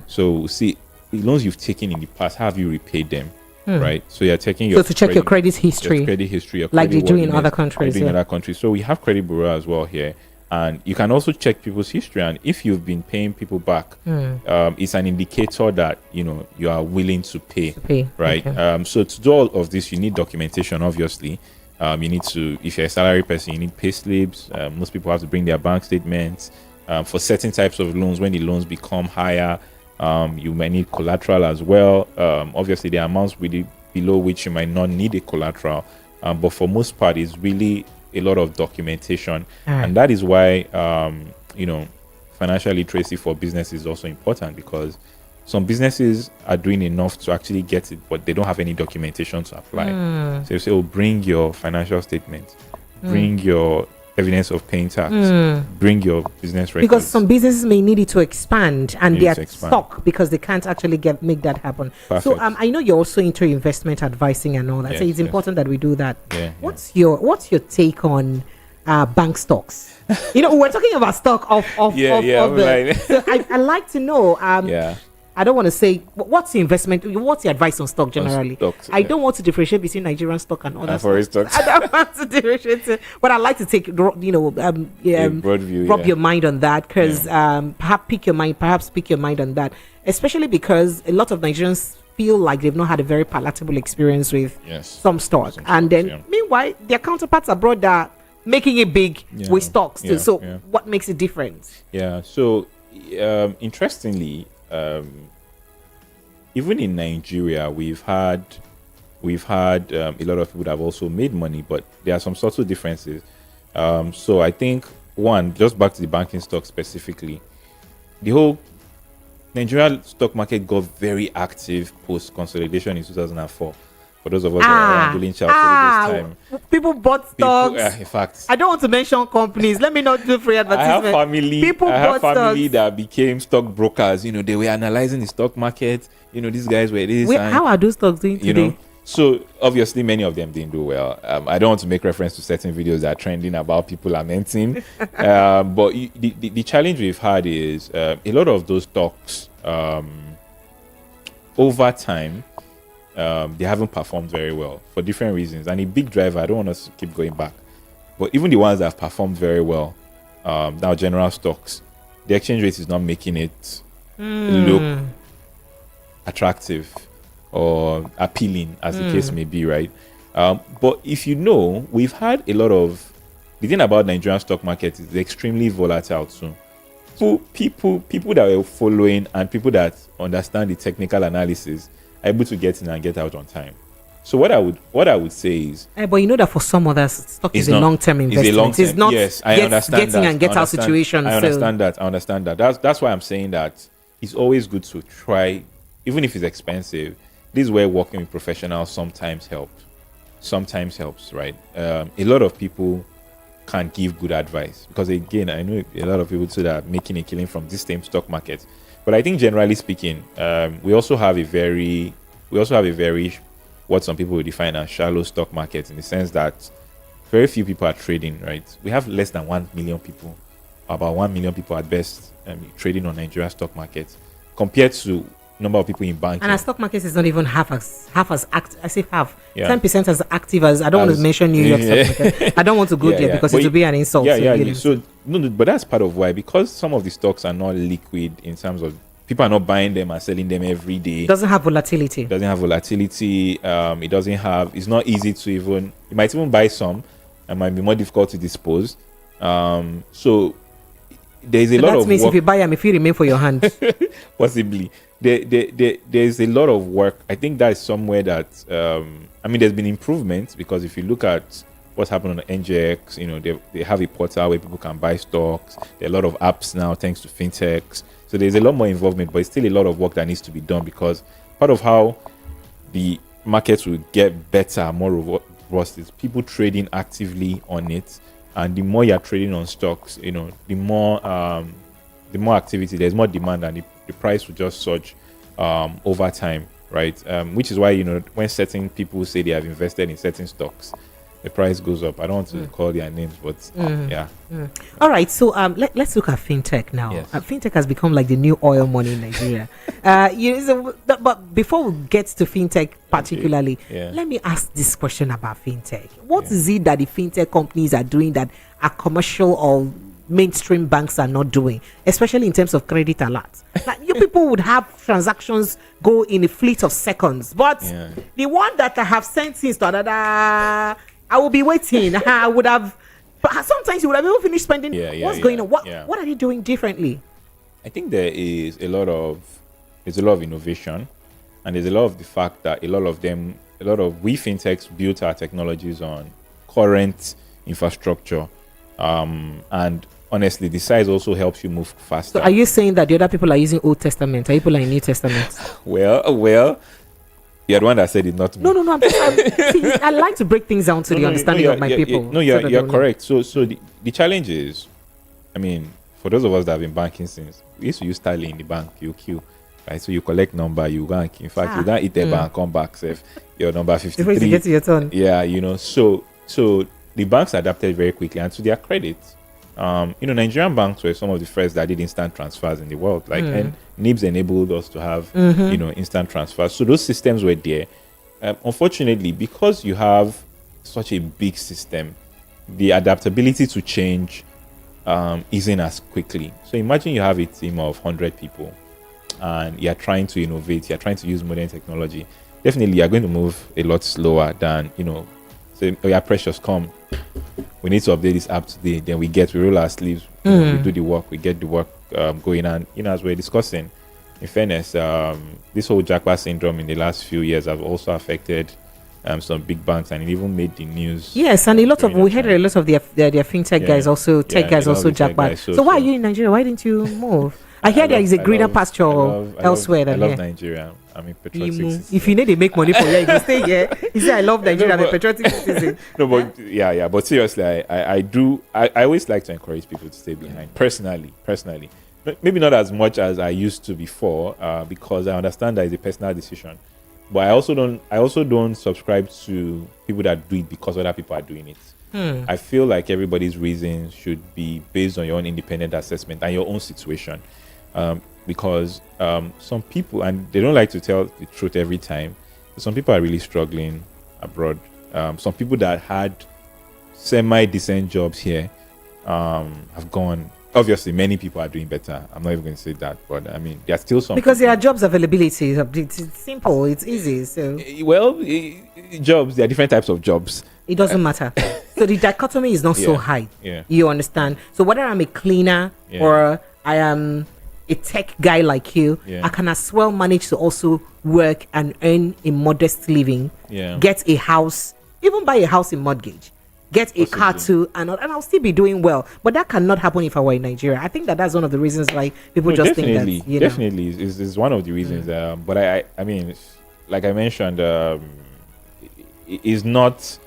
So see the loans you've taken in the past, how have you repaid them? Right, so you're taking your to check your credit history, your like they credit do in other countries. Like in other countries. So we have credit bureau as well here, and you can also check people's history. And if you've been paying people back, it's an indicator that you are willing to pay. Right. Okay. So to do all of this, you need documentation. Obviously, you need to. If you're a salary person, you need pay slips. Most people have to bring their bank statements. For certain types of loans, when the loans become higher, you might need collateral as well. Obviously, the amounts below which you might not need a collateral, but for most part, it's really a lot of documentation, and that is why financial literacy for business is also important, because some businesses are doing enough to actually get it, but they don't have any documentation to apply. So you say, "Oh, bring your financial statement, bring your evidence of paying tax, bring your business records." Because some businesses may need it to expand, and they are expand. stuck because they can't actually make that happen. Perfect. So I know you're also into investment advising and all that. So Yes, it's yes. important that we do that. Yeah, What's your take on bank stocks? We're talking about stock of like- so I like to know. Yeah. I don't want to say what's the investment. What's the advice on stock generally? stocks, I don't want to differentiate between Nigerian stock and other foreign stocks. stocks. I don't want to differentiate, but I like to take broad view, rub yeah. your mind on that, because perhaps pick your mind on that, especially because a lot of Nigerians feel like they've not had a very palatable experience with some stocks, and then meanwhile their counterparts abroad are making it big with stocks too. So what makes it different? So interestingly, even in Nigeria, we've had a lot of people that have also made money, but there are some subtle differences. So I think one, just back to the banking stock specifically, the whole Nigerian stock market got very active post consolidation in 2004. For those of us that are doing child for this time, people bought stocks. In fact, I don't want to mention companies. Let me not do free advertisement. I have family that became stockbrokers. They were analyzing the stock market. These guys were this. How are those stocks doing today? So obviously many of them didn't do well. I don't want to make reference to certain videos that are trending about people lamenting. But the challenge we've had is a lot of those stocks over time, they haven't performed very well for different reasons. And a big driver, I don't want us to keep going back, but even the ones that have performed very well, now general stocks, the exchange rate is not making it look attractive or appealing, as the case may be, right? But if we've had a lot of, the thing about Nigerian stock market is extremely volatile too. So people that are following and people that understand the technical analysis are able to get in and get out on time. So what I would say is, but that for some others, stock is a long-term investment. It's not yes, I understand getting that. and get out situation. I understand that. That's why I'm saying that it's always good to try, even if it's expensive. This is where working with professionals sometimes helps, right? A lot of people can't give good advice because, again, I know a lot of people say that making a killing from this same stock market. But I think generally speaking, we also have a very what some people would define as shallow stock market, in the sense that very few people are trading, right? We have less than 1 million people, about 1 million people at best, trading on Nigeria stock market, compared to number of people in banking. And our stock market is not even half as active. I say half. 10% as active as, I don't want to mention New York stock market. I don't want to go there because it will be an insult. So no, but that's part of why, because some of the stocks are not liquid in terms of people are not buying them and selling them every day. Doesn't have volatility. It doesn't have volatility. It doesn't have. It's not easy to even. You might even buy some, and might be more difficult to dispose. So there's a lot that of means work. if you buy them, if you remain for your hand. Possibly, there's a lot of work. I think that is somewhere that I mean, there's been improvements, because if you look at what's happened on NJX, you know, they have a portal where people can buy stocks. There are a lot of apps now thanks to fintechs. So there's a lot more involvement, but it's still a lot of work that needs to be done, because part of how the markets will get better, more robust, is people trading actively on it. And the more you're trading on stocks, you know, the more activity, there's more demand, and the price will just surge over time, right? Which is why, you know, when certain people say they have invested in certain stocks, the price goes up. I don't want to call their names, but yeah. All right, so let's look at fintech now. Yes. Fintech has become like the new oil money in Nigeria. But before we get to fintech particularly, Yeah. let me ask this question about fintech. What is it that the fintech companies are doing that are commercial or mainstream banks are not doing, especially in terms of credit alerts? Like, you people would have transactions go in a fleet of seconds, but the one that I have sent things to another, I will be waiting. I would have. But sometimes you would have even finished spending. What's going on? What are they doing differently? I think there's a lot of innovation, and there's a lot of the fact that a lot of we fintechs built our technologies on current infrastructure, and honestly, the size also helps you move faster. So are you saying that the other people are using Old Testament? Are people are in New Testament? Well, you're the one that said it, not me. No. See, I like to break things down to the understanding of my people. You're correct. So the challenge is, I mean, for those of us that have been banking since, we used to use tally in the bank, you queue, right? So you collect number, you bank. In fact, you don't eat a bank, come back, save your number 53. Before you get to your turn. Yeah, you know, so the banks adapted very quickly, and to their credit, you know, Nigerian banks were some of the first that did instant transfers in the world. Like, and NIBS enabled us to have, you know, instant transfers. So those systems were there. Unfortunately, because you have such a big system, the adaptability to change isn't as quickly. So imagine you have a team of 100 people, and you're trying to innovate, you're trying to use modern technology. Definitely, you're going to move a lot slower than, you know, say, oh yeah, precious, come. We need to update this app today. Then we roll our sleeves, you know, we do the work, we get the work going. And, you know, as we're discussing, in fairness, this whole jackpot syndrome in the last few years have also affected some big banks, and it even made the news. Yes, and we had a lot of their fintech guys also, tech guys also jackpot. So why are you in Nigeria? Why didn't you move? I hear there is a greener pasture elsewhere than here. I love Nigeria. I'm a patriotic citizen. If you need to make money for here, you can stay here. You say I love Nigeria. I'm a patriotic citizen. No, but yeah. But seriously, I do. I always like to encourage people to stay behind. Personally, maybe not as much as I used to before, because I understand that it's a personal decision. But I also don't subscribe to people that do it because other people are doing it. I feel like everybody's reasons should be based on your own independent assessment and your own situation. Because some people, and they don't like to tell the truth every time, but some people are really struggling abroad. Some people that had semi-decent jobs here have gone. Obviously, many people are doing better. I'm not even going to say that, but I mean, there are still some. Because there are jobs availability. It's simple. It's easy. So jobs. There are different types of jobs. It doesn't matter. So the dichotomy is not so high. Yeah. You understand? So whether I'm a cleaner or I am a tech guy like you, I can as well manage to also work and earn a modest living. Yeah. Get a house, even buy a house in mortgage. Get a car too, and I'll still be doing well. But that cannot happen if I were in Nigeria. I think that's one of the reasons why people think that. Definitely is one of the reasons. But I mean, like I mentioned, it's not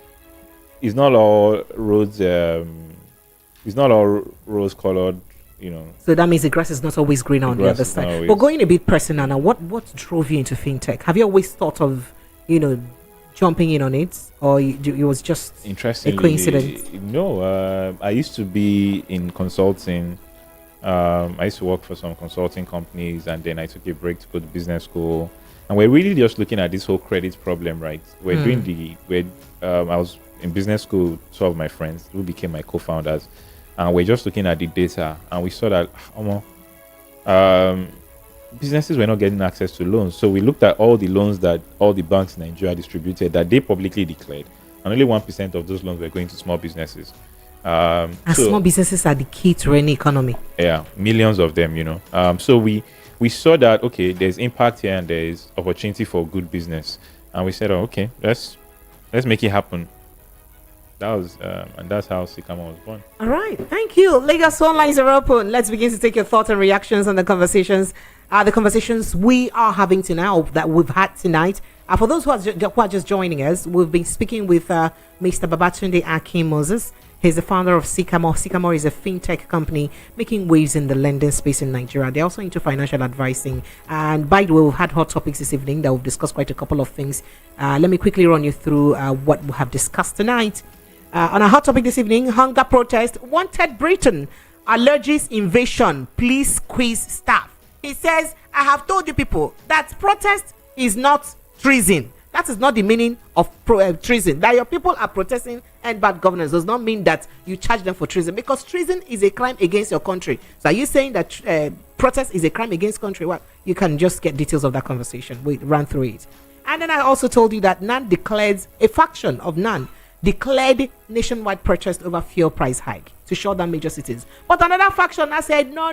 all roads. It's not all rose colored. You know. So that means the grass is not always green on the other side. But going a bit personal now, what drove you into fintech? Have you always thought of, jumping in on it, or it was just a coincidence? No, I used to be in consulting. I used to work for some consulting companies, and then I took a break to go to business school. And we're really just looking at this whole credit problem, right? We're doing I was in business school, two of my friends who became my co-founders, and we're just looking at the data, and we saw that businesses were not getting access to loans. So we looked at all the loans that all the banks in Nigeria distributed that they publicly declared, and only 1% of those loans were going to small businesses. And small businesses are the key to any economy. Yeah, millions of them, So we saw that, okay, there's impact here and there's opportunity for good business. And we said, okay, let's make it happen. That was, and that's how Sycamore was born. All right, thank you. Lagos phone lines are open. Let's begin to take your thoughts and reactions on the conversations we are having tonight, that we've had tonight. For those who are just joining us, we've been speaking with Mr. Babatunde Akin Moses. He's the founder of Sycamore. Sycamore is a fintech company making waves in the lending space in Nigeria. They're also into financial advising. And by the way, we've had hot topics this evening that we've discussed quite a couple of things. Let me quickly run you through what we have discussed tonight. On a hot topic this evening, hunger protest. Wanted Britain alleges invasion. Please squeeze staff. He says, I have told you people that protest is not treason. That is not the meaning of treason. That your people are protesting and bad governance does not mean that you charge them for treason, because treason is a crime against your country. So are you saying that protest is a crime against country? Well, you can just get details of that conversation. We ran through it. And then I also told you that NAN declared, a faction of NAN declared nationwide protest over fuel price hike to shut down major cities. But another faction now said, no,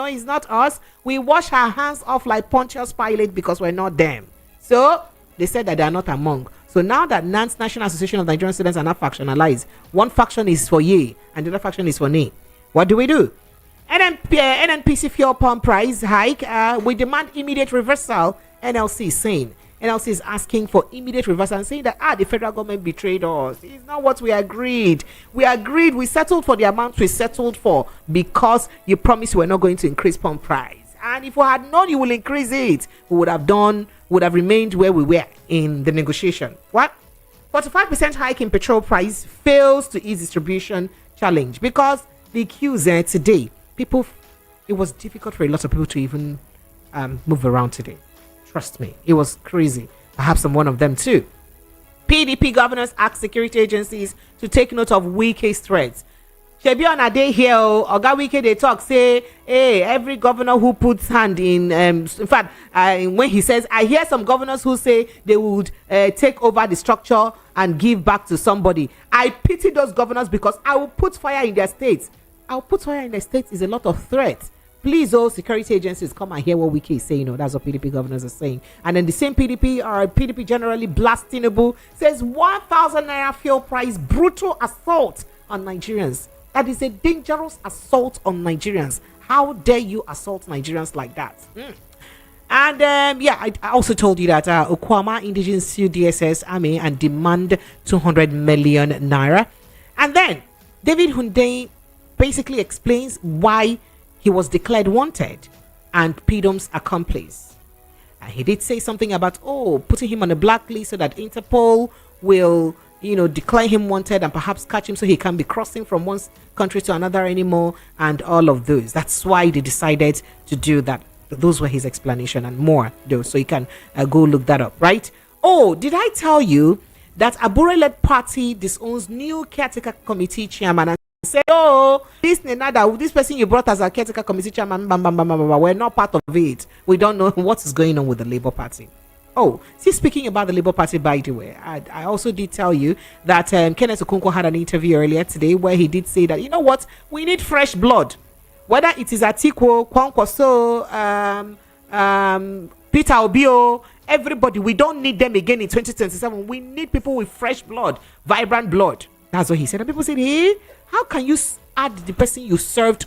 it's not us. We wash our hands off like Pontius Pilate because we're not them. So they said that they are not among. So now that NAN's National Association of Nigerian Students are now factionalized, one faction is for ye and the other faction is for nay. What do we do? NNPC fuel pump price hike. We demand immediate reversal. NLC is saying. NLC is asking for immediate reversal and saying that the federal government betrayed us. It's not what we agreed. We settled for the amount we settled for because you promised we were not going to increase pump price. And if we had known you will increase it, we would have remained where we were in the negotiation. What? 45% hike in petrol price fails to ease distribution challenge because the queues today, it was difficult for a lot of people to even move around today. Trust me, it was crazy. Perhaps I'm one of them too. PDP governors ask security agencies to take note of Wike's threats. Shebi on a day here, Oga Wike they talk say, hey, every governor who puts hand in fact, when he says, I hear some governors who say they would take over the structure and give back to somebody. I pity those governors because I will put fire in their states. I'll put fire in their states is a lot of threats. Please, all security agencies, come and hear what Wike is saying. That's what PDP governors are saying. And then the same PDP generally blastingable says 1,000 naira fuel price, brutal assault on Nigerians. That is a dangerous assault on Nigerians. How dare you assault Nigerians like that? And I also told you that Okwama indigenous sue DSS Army and demand 200 million naira. And then David Hundeyin basically explains why he was declared wanted and Pidom's accomplice. And he did say something about putting him on a blacklist so that Interpol will declare him wanted and perhaps catch him so he can't be crossing from one country to another anymore, and all of those. That's why they decided to do that. Those were his explanation and more though, so you can go look that up, right? Did I tell you that Abure-led party disowns new caretaker committee chairman and said, this person you brought as a caretaker committee chairman, we're not part of it. We don't know what is going on with the Labour Party. Speaking about the Labour Party, by the way, I also did tell you that Kenneth Okonkwo had an interview earlier today where he did say that, we need fresh blood. Whether it is Atiku, Kwankwaso, Peter Obio, everybody, we don't need them again in 2027. We need people with fresh blood, vibrant blood. That's what he said. And people said, hey, how can you add the person you served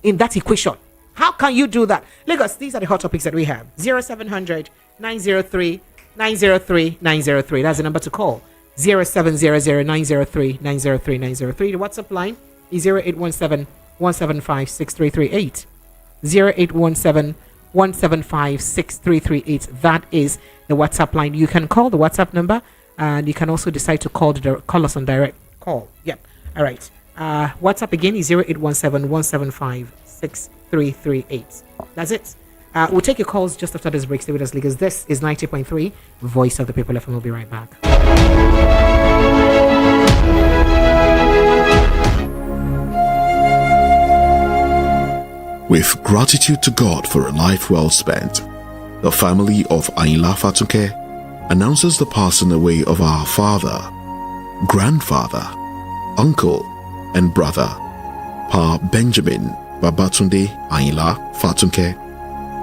in that equation? How can you do that? Lagos, these are the hot topics that we have. 0700 903 903 903. That's the number to call. 0700 903 903 903. The WhatsApp line is 0817 175 6338. 0817 175 6338. That is the WhatsApp line. You can call the WhatsApp number and you can also decide to call us on direct call. Yep. All right. WhatsApp again is 0817 175 6338. That's it. We'll take your calls just after this break. Stay with us, Lagos. This is 90.3 Voice of the People FM. We'll be right back. With gratitude to God for a life well spent, the family of Ayinla Fatunke announces the passing away of our father, grandfather, uncle, and brother, Pa Benjamin Babatunde Ayinla Fatunke,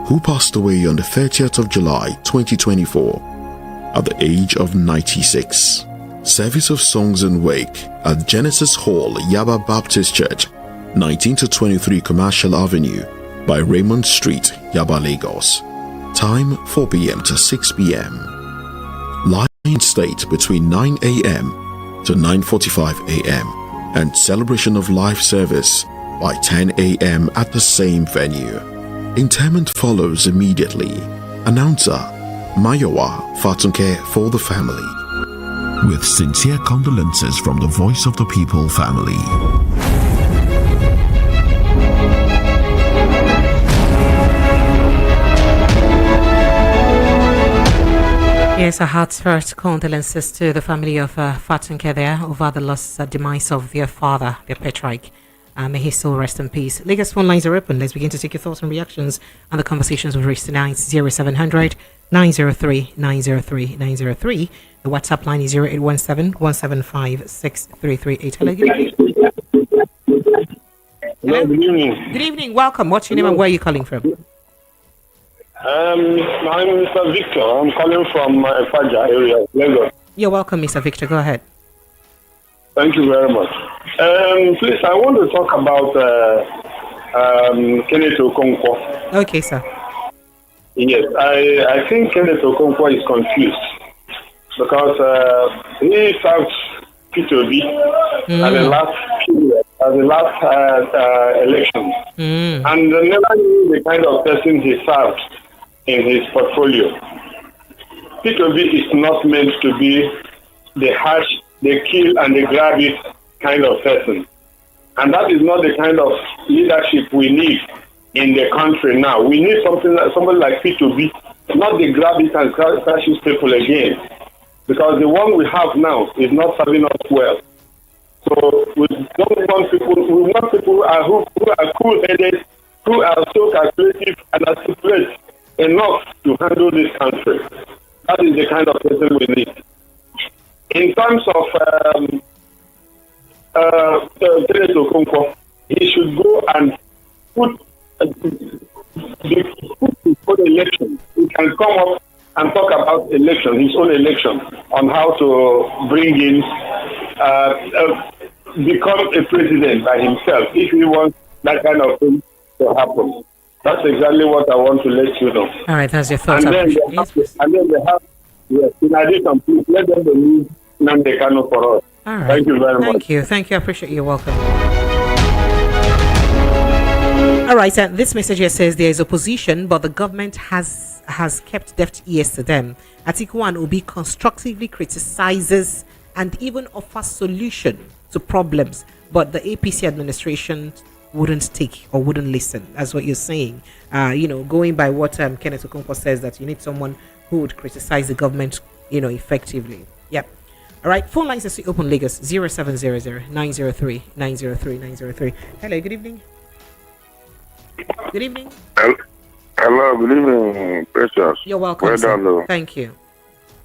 who passed away on the 30th of July 2024 at the age of 96. Service of songs and wake at Genesis Hall, Yaba Baptist Church, 19 to 23 Commercial Avenue by Raymond Street, Yaba, Lagos. Time 4 p.m. to 6 p.m. Live in state between 9 a.m. to 9:45 a.m. and celebration of live service by 10 a.m. at the same venue. Interment follows immediately. Announcer Mayowa Fatunke for the family. With sincere condolences from the Voice of the People family. Yes, our heartfelt condolences to the family of Fatunke there over the loss, demise of their father, their patriarch. May his soul rest in peace. Lagos phone lines are open. Let's begin to take your thoughts and reactions on the conversations we've reached tonight. 0700 903 903 903. The WhatsApp line is 0817 175 6338. Hello, good evening. Hello, good evening. Good evening, welcome. What's your name and where are you calling from? I'm Mr. Victor. I'm calling from Faja area, Lagos. You're welcome, Mr. Victor. Go ahead. Thank you very much. Please, I want to talk about Kenneth Okonkwo. Okay, sir. Yes, I think Kenneth Okonkwo is confused because he served P2B at the last election, and never knew the kind of person he served in his portfolio. P2B is not meant to be the harsh, the kill and the grab it kind of person. And that is not the kind of leadership we need in the country now. We need somebody like P2B, not the grab it and crash people again. Because the one we have now is not serving us well. So we don't want people, we want people who are cool-headed, who are so calculative and articulate enough to handle this country. That is the kind of person we need. In terms of Kenneth Okonkwo, he should go and put his own election. He can come up and talk about election, his own election, on how to bring in, become a president by himself if he wants that kind of thing to happen. That's exactly what I want to let you know. All right, that's your thoughts. And then they have, yes, in addition, please let them believe Nnamdi Kanu for us. All right. Thank you very much. Thank you. I appreciate you. Welcome. All right, this message here says there is opposition, but the government has kept deaf ears to them. Atiku and Obi constructively criticizes and even offers solution to problems, but the APC administration wouldn't take or wouldn't listen. That's what you're saying. Going by what Kenneth Okonkwo says, that you need someone who would criticize the government, effectively. Yep. All right. Phone lines are still open. Lagos 0700 903 903 903. Hello. Good evening. Good evening. Hello. Good evening, Precious. You're welcome. Well done, though. Thank you.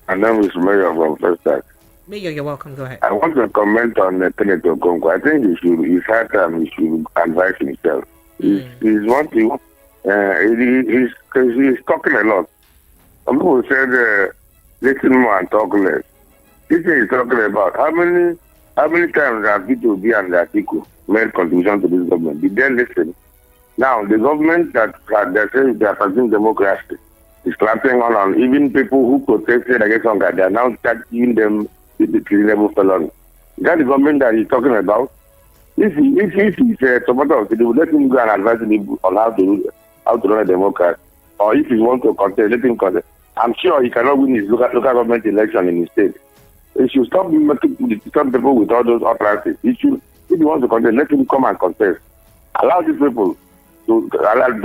My name is Mayor from First Tax. Mayor, you're welcome. Go ahead. I want to comment on Kenneth Okonkwo. I think he's hard time. He should advise himself. He's one thing. He's talking a lot. Some people said, listen more and talk less. This thing he's talking about, how many times have P2B and Atiku made contribution to this government? Did they listen? Now, the government that they say they are pursuing democracy is clapping on even people who protested against Hunger. They are now giving them the level felony. Is that the government that he's talking about? If he's a supporter, they will let him go and advise him on how to run a democracy. Or if he wants to contest, let him contest. I'm sure he cannot win his local government election in his state. He should stop people with all those utterances. If he wants to contest, let him come and contest. Allow these people to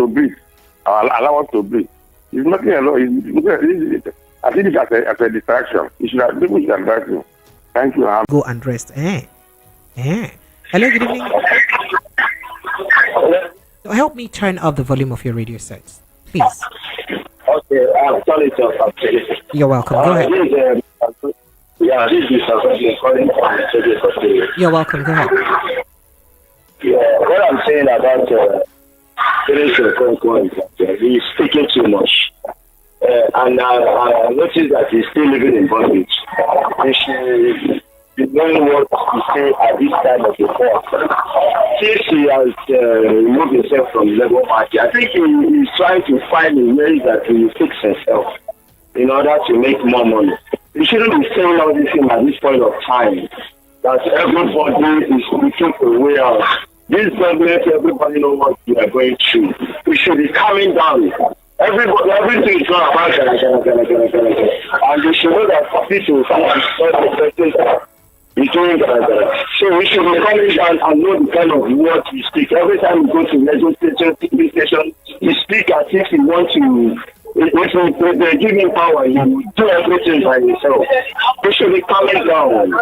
breathe. Allow us to breathe. He's nothing alone. I think it's as a distraction. People should advise him. Thank you. Go and rest. Hello, good evening. So help me turn up the volume of your radio sets, please. Okay, I'm sorry to You're welcome. Go ahead. This is calling from You're welcome. Go ahead. Yeah, what I'm saying about Kenneth Okonkwo is that he's speaking too much. And I noticed that he's still living in bondage. He should be knowing what to say at this time of the court. Since he has removed himself from the Labour Party, I think he's trying to find a way that he will fix himself in order to make more money. We shouldn't be saying all this thing at this point of time. That everybody is looking for a way out. This government, everybody knows what we are going through. We should be calming down. Everybody, everything is not about and they should know that people is doing so we should be coming down and know the kind of words we speak. Every time we go to legislature, TV station, we speak as if we want to. If they give him power, he will do everything by himself. We should be coming down,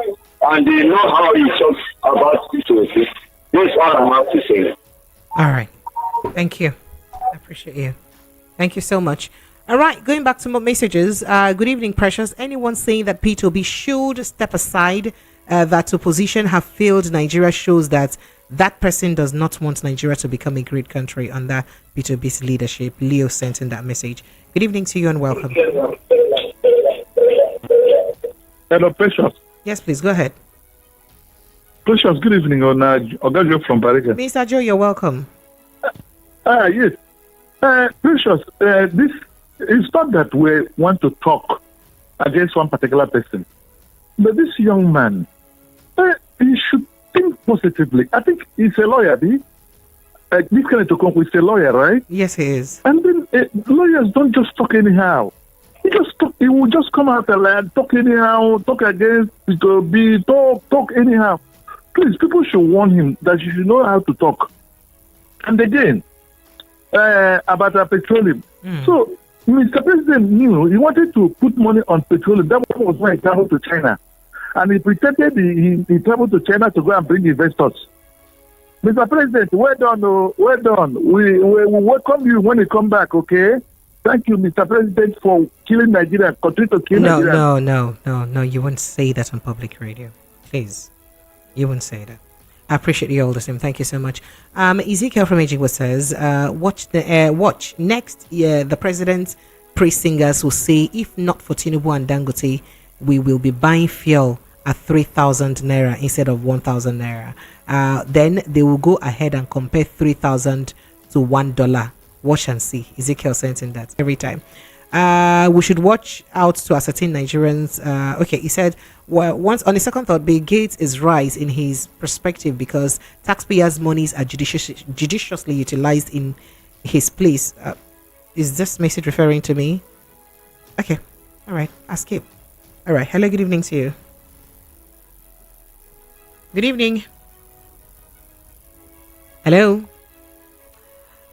and they know how he talks about situations. This is all I have to say. All right. Thank you. I appreciate you. Thank you so much. All right, going back to more messages. Good evening, Precious. Anyone saying that P2B should step aside, that opposition have failed Nigeria shows that that person does not want Nigeria to become a great country under P2B's leadership. Leo sent in that message. Good evening to you and welcome. Hello, Precious. Yes, please, go ahead. Precious, good evening. Ogajo from Bariga. Mr. Joe, you're welcome. Yes. Precious, this is not that we want to talk against one particular person, but this young man, he should think positively. I think he's a lawyer, this Kenneth Okonkwo is a lawyer, right? Yes, he is. And then lawyers don't just talk anyhow. He will just come out and talk anyhow, talk against talk anyhow. Please, people should warn him that you should know how to talk. And again, about petroleum. So, Mr. President knew he wanted to put money on petroleum. That was why he traveled to China. And he pretended he traveled to China to go and bring investors. Mr. President, well done. Well done. We welcome you when you come back, okay? Thank you, Mr. President, for killing Nigeria. Continue to kill Nigeria. No. You won't say that on public radio. Please. You won't say that. I appreciate you all the same. Thank you so much. Ezekiel from Ejigbo says, watch next year the president's praise singers will say, if not for Tinubu and Dangote, we will be buying fuel at 3,000 naira instead of 1,000 naira. Then they will go ahead and compare 3,000 to $1. Watch and see. Ezekiel sent in that every time. We should watch out to ascertain Nigerians. Okay, he said, well, once on a second thought, Bill Gates is right in his perspective because taxpayers' monies are judiciously utilized in his place. Is this message referring to me? Okay, all right, I'll skip. All right, hello, good evening to you. Good evening. Hello.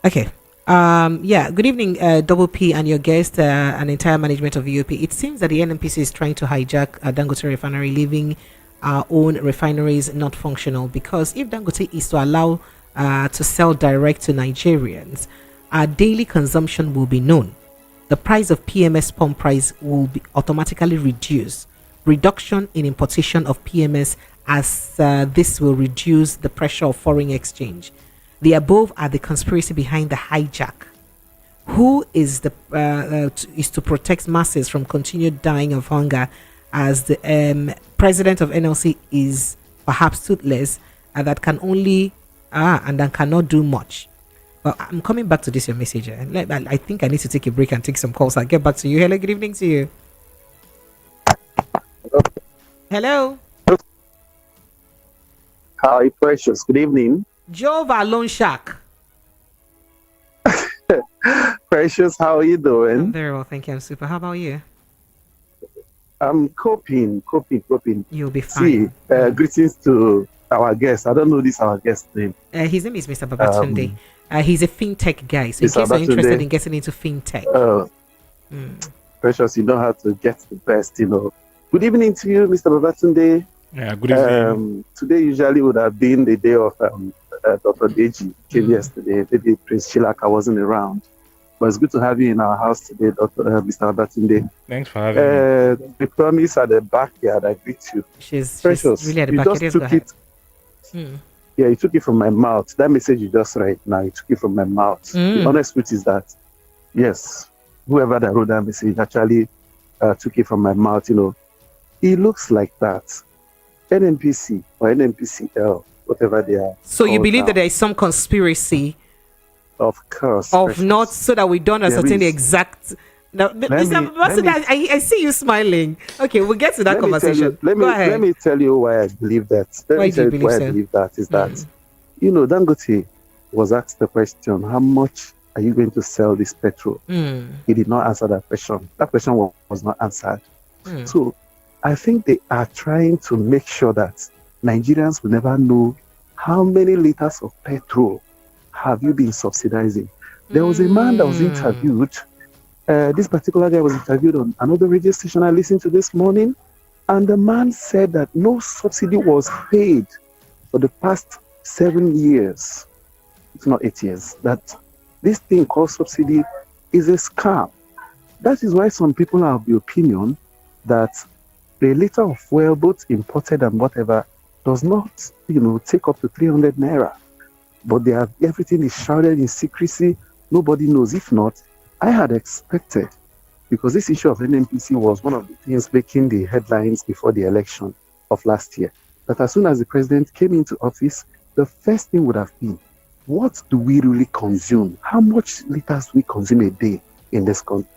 Okay. Good evening, Double P and your guest and entire management of UOP. It seems that the NNPC is trying to hijack Dangote refinery, leaving our own refineries not functional, because if Dangote is to allow to sell direct to Nigerians, our daily consumption will be known. The price of PMS pump price will be automatically reduced. Reduction in importation of PMS, as this will reduce the pressure of foreign exchange. The above are the conspiracy behind the hijack. Who is is to protect masses from continued dying of hunger, as the president of NLC is perhaps toothless and that can only and that cannot do much. Well, I'm coming back to this your message. I think I need to take a break and take some calls. I'll get back to you. Hello, good evening to you. Hello. Hi, Precious. Good evening. Jova Loan Shark. Precious, how are you doing? I'm very well, thank you. I'm super. How about you? I'm coping. You'll be fine. See, greetings to our guest. I don't know our guest's name. His name is Mr. Babatunde. He's a fintech guy. So in case you're interested in getting into fintech. Precious, you know how to get the best, Good evening to you, Mr. Babatunde. Yeah, good evening. Today usually would have been the day of Dr. Deji came yesterday. Maybe Prince Chilaka wasn't around. But it's good to have you in our house today, Mr. Abatunde. Thanks for having me. The promise at the backyard, I greet you. She's Precious, really at the you back. just Go took ahead. it. Yeah, you took it from my mouth. That message you just read now, you took it from my mouth. The honest truth is that, yes, whoever that wrote that message actually took it from my mouth. You know, it looks like that. NNPC or NNPCL, whatever they are. So you believe now. that there is some conspiracy? Of course. Of Precious. not so that we don't ascertain the is. exact. Now, Mr. Ambassador, I see you smiling. Okay, we'll get to that conversation. Go ahead. Let me tell you why I believe that. Why do you believe so? I believe that is that, you know, Dangote was asked the question, how much are you going to sell this petrol? He did not answer that question. That question was not answered. So I think they are trying to make sure that Nigerians will never know how many liters of petrol have you been subsidizing. There was a man that was interviewed. This particular guy was interviewed on another radio station I listened to this morning, and the man said that no subsidy was paid for the past 7 years, if not 8 years, that this thing called subsidy is a scam. That is why some people are of the opinion that a liter of fuel, both imported and whatever, does not, you know, take up to 300 naira. But they have, everything is shrouded in secrecy. Nobody knows. If not, I had expected, because this issue of NNPC was one of the things making the headlines before the election of last year, that as soon as the president came into office, the first thing would have been, what do we really consume? How much liters we consume a day in this country?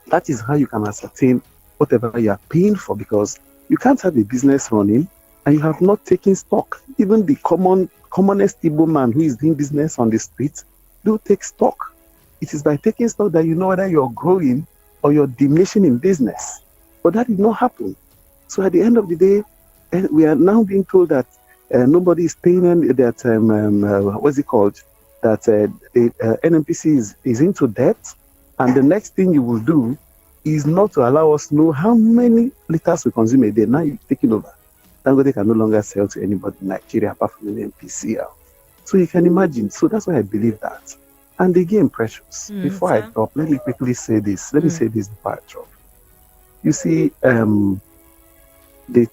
That is how you can ascertain whatever you are paying for, because you can't have a business running and you have not taken stock. Even the commonest Igbo man who is doing business on the streets do take stock. It is by taking stock that you know whether you're growing or you're diminishing in business. But that did not happen. So at the end of the day, we are now being told that nobody is paying that, what's it called? That the NNPC is into debt. And the next thing you will do is not to allow us know how many liters we consume a day. Now you're taking over. Dangote can no longer sell to anybody in Nigeria apart from the NPCL. So you can imagine. So that's why I believe that. And again, Precious, before I drop, let me quickly say this. Let me say this before I drop. You see, the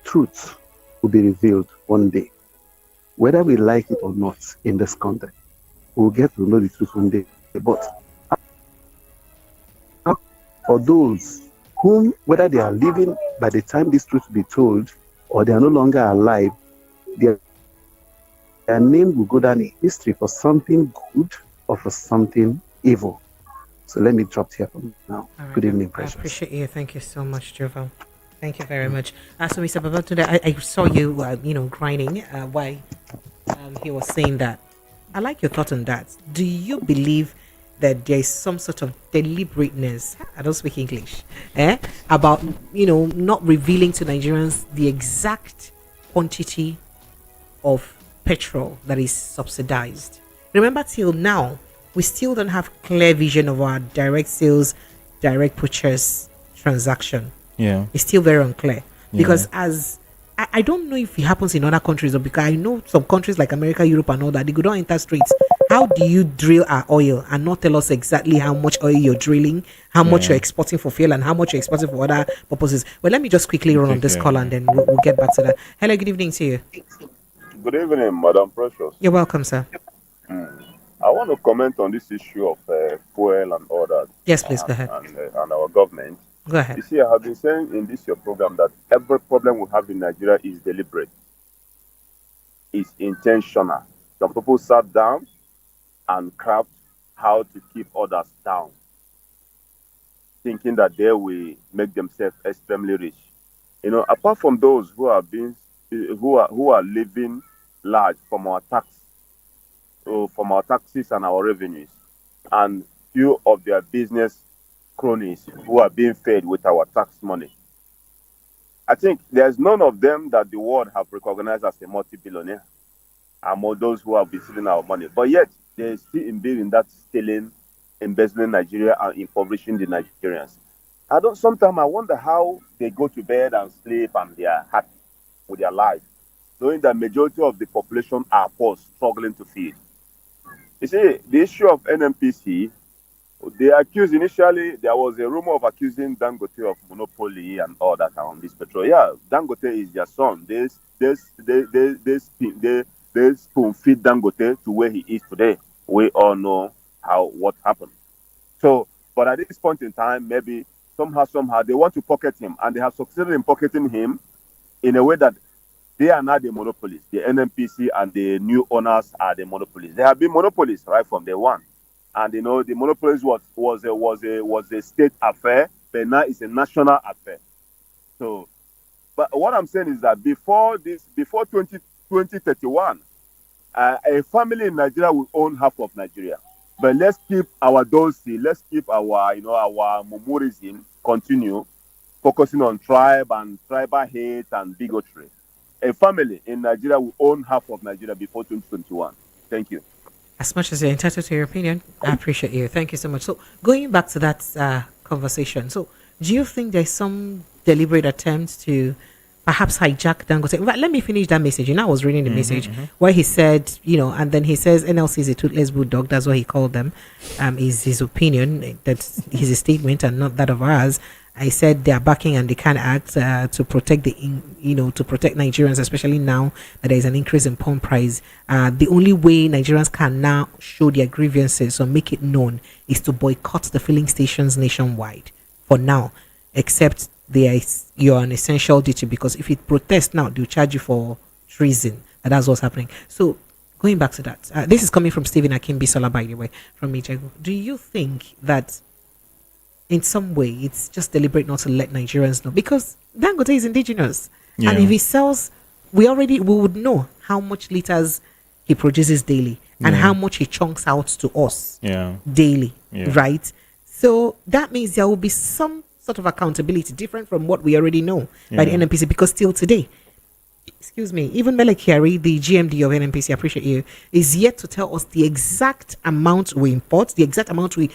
truth will be revealed one day. Whether we like it or not in this country, we'll get to know the truth one day. But for those whom, whether they are living by the time this truth will be told, or they are no longer alive, their name will go down in history for something good or for something evil. So let me drop here for now. Right. Good evening, Precious. I appreciate you. Thank you so much, Joval. Thank you very much. So, Mr. Babatunde, I saw you, grinding while he was saying that. I like your thought on that. Do you believe that there is some sort of deliberateness, I don't speak English, about, not revealing to Nigerians the exact quantity of petrol that is subsidized? Remember, till now, we still don't have clear vision of our direct sales, direct purchase transaction. Yeah. It's still very unclear. Because I don't know if it happens in other countries, or because I know some countries like America, Europe and all that, they go down interstate. How do you drill our oil and not tell us exactly how much oil you're drilling, how much you're exporting for fuel, and how much you're exporting for other purposes? Well, let me just quickly run on this call and then we'll get back to that. Hello, good evening to you. Good evening, Madam Precious. You're welcome, sir. I want to comment on this issue of fuel and all that. Yes, please, go ahead. And our government. Go ahead. You see, I have been saying in this your program that every problem we have in Nigeria is deliberate. It's intentional. Some people sat down and craft how to keep others down, thinking that they will make themselves extremely rich. Apart from those who are living large from our taxes and our revenues, and few of their business cronies who are being fed with our tax money. I think there's none of them that the world have recognized as a multi-billionaire among those who have been stealing our money. But yet, they're still involved in that stealing, embezzling Nigeria and impoverishing the Nigerians. Sometimes I wonder how they go to bed and sleep and they are happy with their life. knowing that majority of the population are poor, struggling to feed. You see, the issue of NMPC, they accused initially, there was a rumor of accusing Dangote of monopoly and all that on this petrol. Yeah, Dangote is their son. They spoon feed Dangote to where he is today. We all know what happened. So, but at this point in time, maybe somehow they want to pocket him, and they have succeeded in pocketing him in a way that they are not the monopolies. The NMPC and the new owners are the monopolies. They have been monopolies right from day one, and the monopolies was a state affair, but now it's a national affair. So, but what I'm saying is that before 2031, a family in Nigeria will own half of Nigeria. But let's keep our dulcy, let's keep our Mumurism continue, focusing on tribe and tribal hate and bigotry. A family in Nigeria will own half of Nigeria before 2021. Thank you. As much as you're entitled to your opinion, I appreciate you. Thank you so much. So, going back to that conversation, so do you think there's some deliberate attempt to perhaps hijack Dangote? But let me finish that message. I was reading the message where he said, and then he says NLC is a toothless bulldog. That's what he called them. Is his opinion. That's his statement and not that of ours. I said they are backing and they can act to protect to protect Nigerians, especially now that there is an increase in pump price. The only way Nigerians can now show their grievances or make it known is to boycott the filling stations nationwide for now, except you're an essential duty, because if you protest now, they'll charge you for treason. And that's what's happening. So going back to that, this is coming from Stephen Akimbisola, by the way, from Ijagu. Do you think that in some way it's just deliberate not to let Nigerians know? Because Dangote is indigenous. Yeah. And if he sells, we would know how much liters he produces daily and how much he chunks out to us daily, right? So that means there will be some sort of accountability different from what we already know by the NNPC, because still today, even Mele Kyari, the GMD of NNPC, I appreciate you, is yet to tell us the exact amount we import, the exact amount we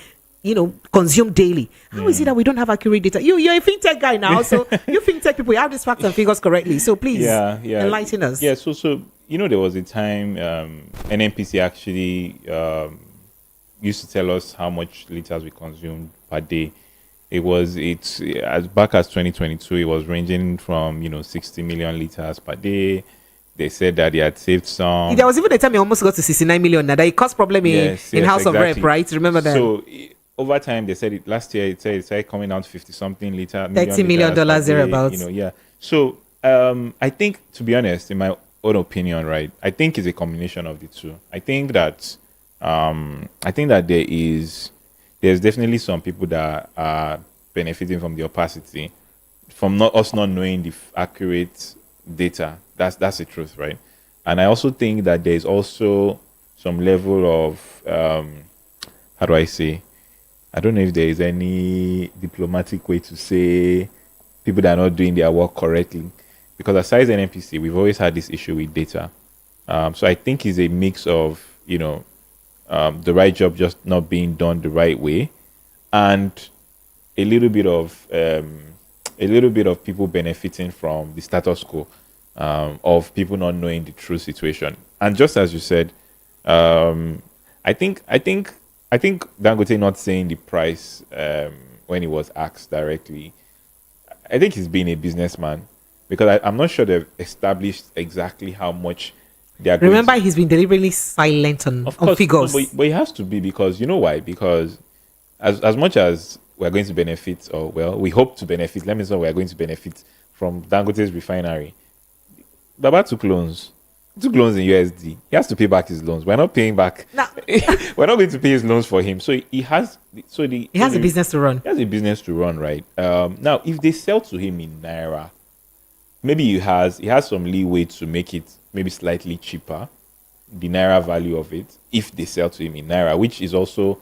consume daily. How is it that we don't have accurate data? You're a fintech guy now, so you fintech people, you have these facts and figures correctly. So please enlighten us. Yeah, so there was a time NNPC actually used to tell us how much liters we consumed per day. It's as back as 2022, it was ranging from 60 million liters per day. They said that they had saved some. There was even a time it almost got to 69 million. Now that it caused problem in House of Rep, right? Remember that? So over time, they said last year it started coming down to 50 something liter, $30 million thereabouts. So I think, to be honest, in my own opinion, right, I think it's a combination of the two. I think that there's definitely some people that are benefiting from the opacity, from us not knowing the accurate data. That's the truth, right? And I also think that there's also some level of how do I say? I don't know if there is any diplomatic way to say people that are not doing their work correctly. Because aside NNPC, we've always had this issue with data. So I think it's a mix of the right job just not being done the right way, and a little bit of people benefiting from the status quo, of people not knowing the true situation. And just as you said, I think Dangote not saying the price when he was asked directly, I think he's being a businessman, because I'm not sure they've established exactly how much. Remember, he's been deliberately silent on figures. But he has to be, because you know why? Because as much as we're going to benefit, we hope to benefit, let me say we're going to benefit from Dangote's refinery. Baba took loans in USD. He has to pay back his loans. We're not paying back. No. We're not going to pay his loans for him. So he has a business to run. He has a business to run, right? Now, if they sell to him in Naira, maybe he has some leeway to make it maybe slightly cheaper, the Naira value of it, if they sell to him in Naira, which is also,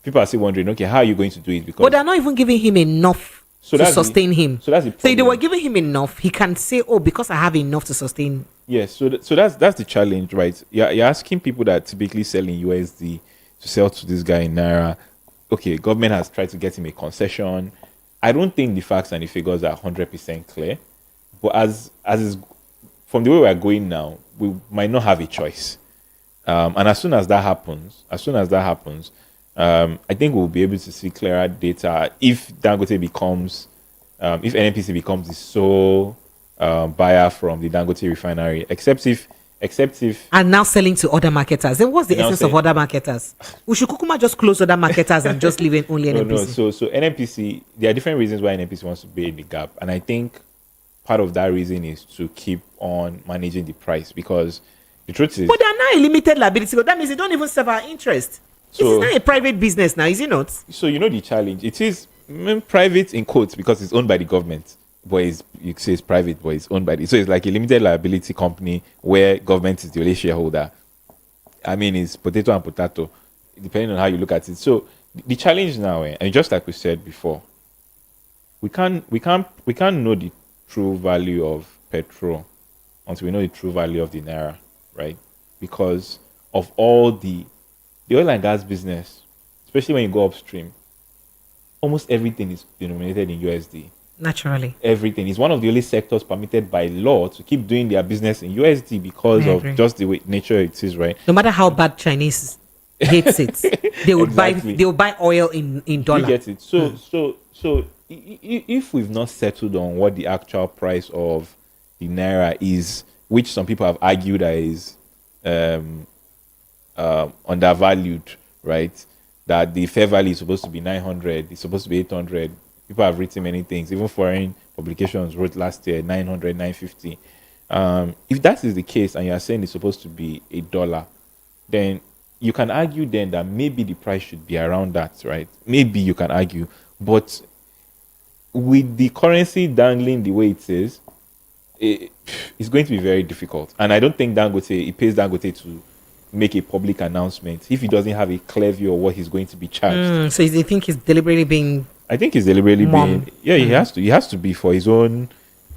people are still wondering, okay, how are you going to do it? Because but they're not even giving him enough to sustain him. So that's the problem. So if they were giving him enough, he can say, because I have enough to sustain. Yes, so that's the challenge, right? You're asking people that typically sell in USD to sell to this guy in Naira. Okay, government has tried to get him a concession. I don't think the facts and the figures are 100% clear. But as is from the way we are going now, we might not have a choice. And as soon as that happens, I think we'll be able to see clearer data if Dangote becomes, if NNPC becomes the sole buyer from the Dangote refinery, except if and now selling to other marketers. Then what's the essence of other marketers? We should Kukuma just close other marketers and just leave it only NNPC. No. So NNPC, there are different reasons why NNPC wants to be in the gap, and I think part of that reason is to keep on managing the price, because the truth is, but they are now a limited liability. So that means they don't even serve our interest. This is not a private business now, is it not? So you know the challenge. It is private in quotes because it's owned by the government. But you say it's private, but it's owned by so it's like a limited liability company where government is the only shareholder. I mean, it's potato and potato, depending on how you look at it. So the challenge now, and just like we said before, we can't know the true value of petrol until we know the true value of the naira, right? Because of all the oil and gas business, especially when you go upstream, almost everything is denominated in USD. Naturally, everything is one of the only sectors permitted by law to keep doing their business in USD because of just the way nature it is, right? No matter how bad Chinese hates it, they would buy oil in dollar. You get it. So if we've not settled on what the actual price of the naira is, which some people have argued is undervalued, right? That the fair value is supposed to be 900, it's supposed to be 800. People have written many things. Even foreign publications wrote last year 900, 950. If that is the case, and you are saying it's supposed to be $1, then you can argue then that maybe the price should be around that, right? Maybe you can argue, but with the currency dangling the way it is, it's going to be very difficult. And I don't think it pays Dangote to make a public announcement if he doesn't have a clear view of what he's going to be charged. So you think he's deliberately being? I think he's deliberately being. Yeah, he has to. He has to be for his own,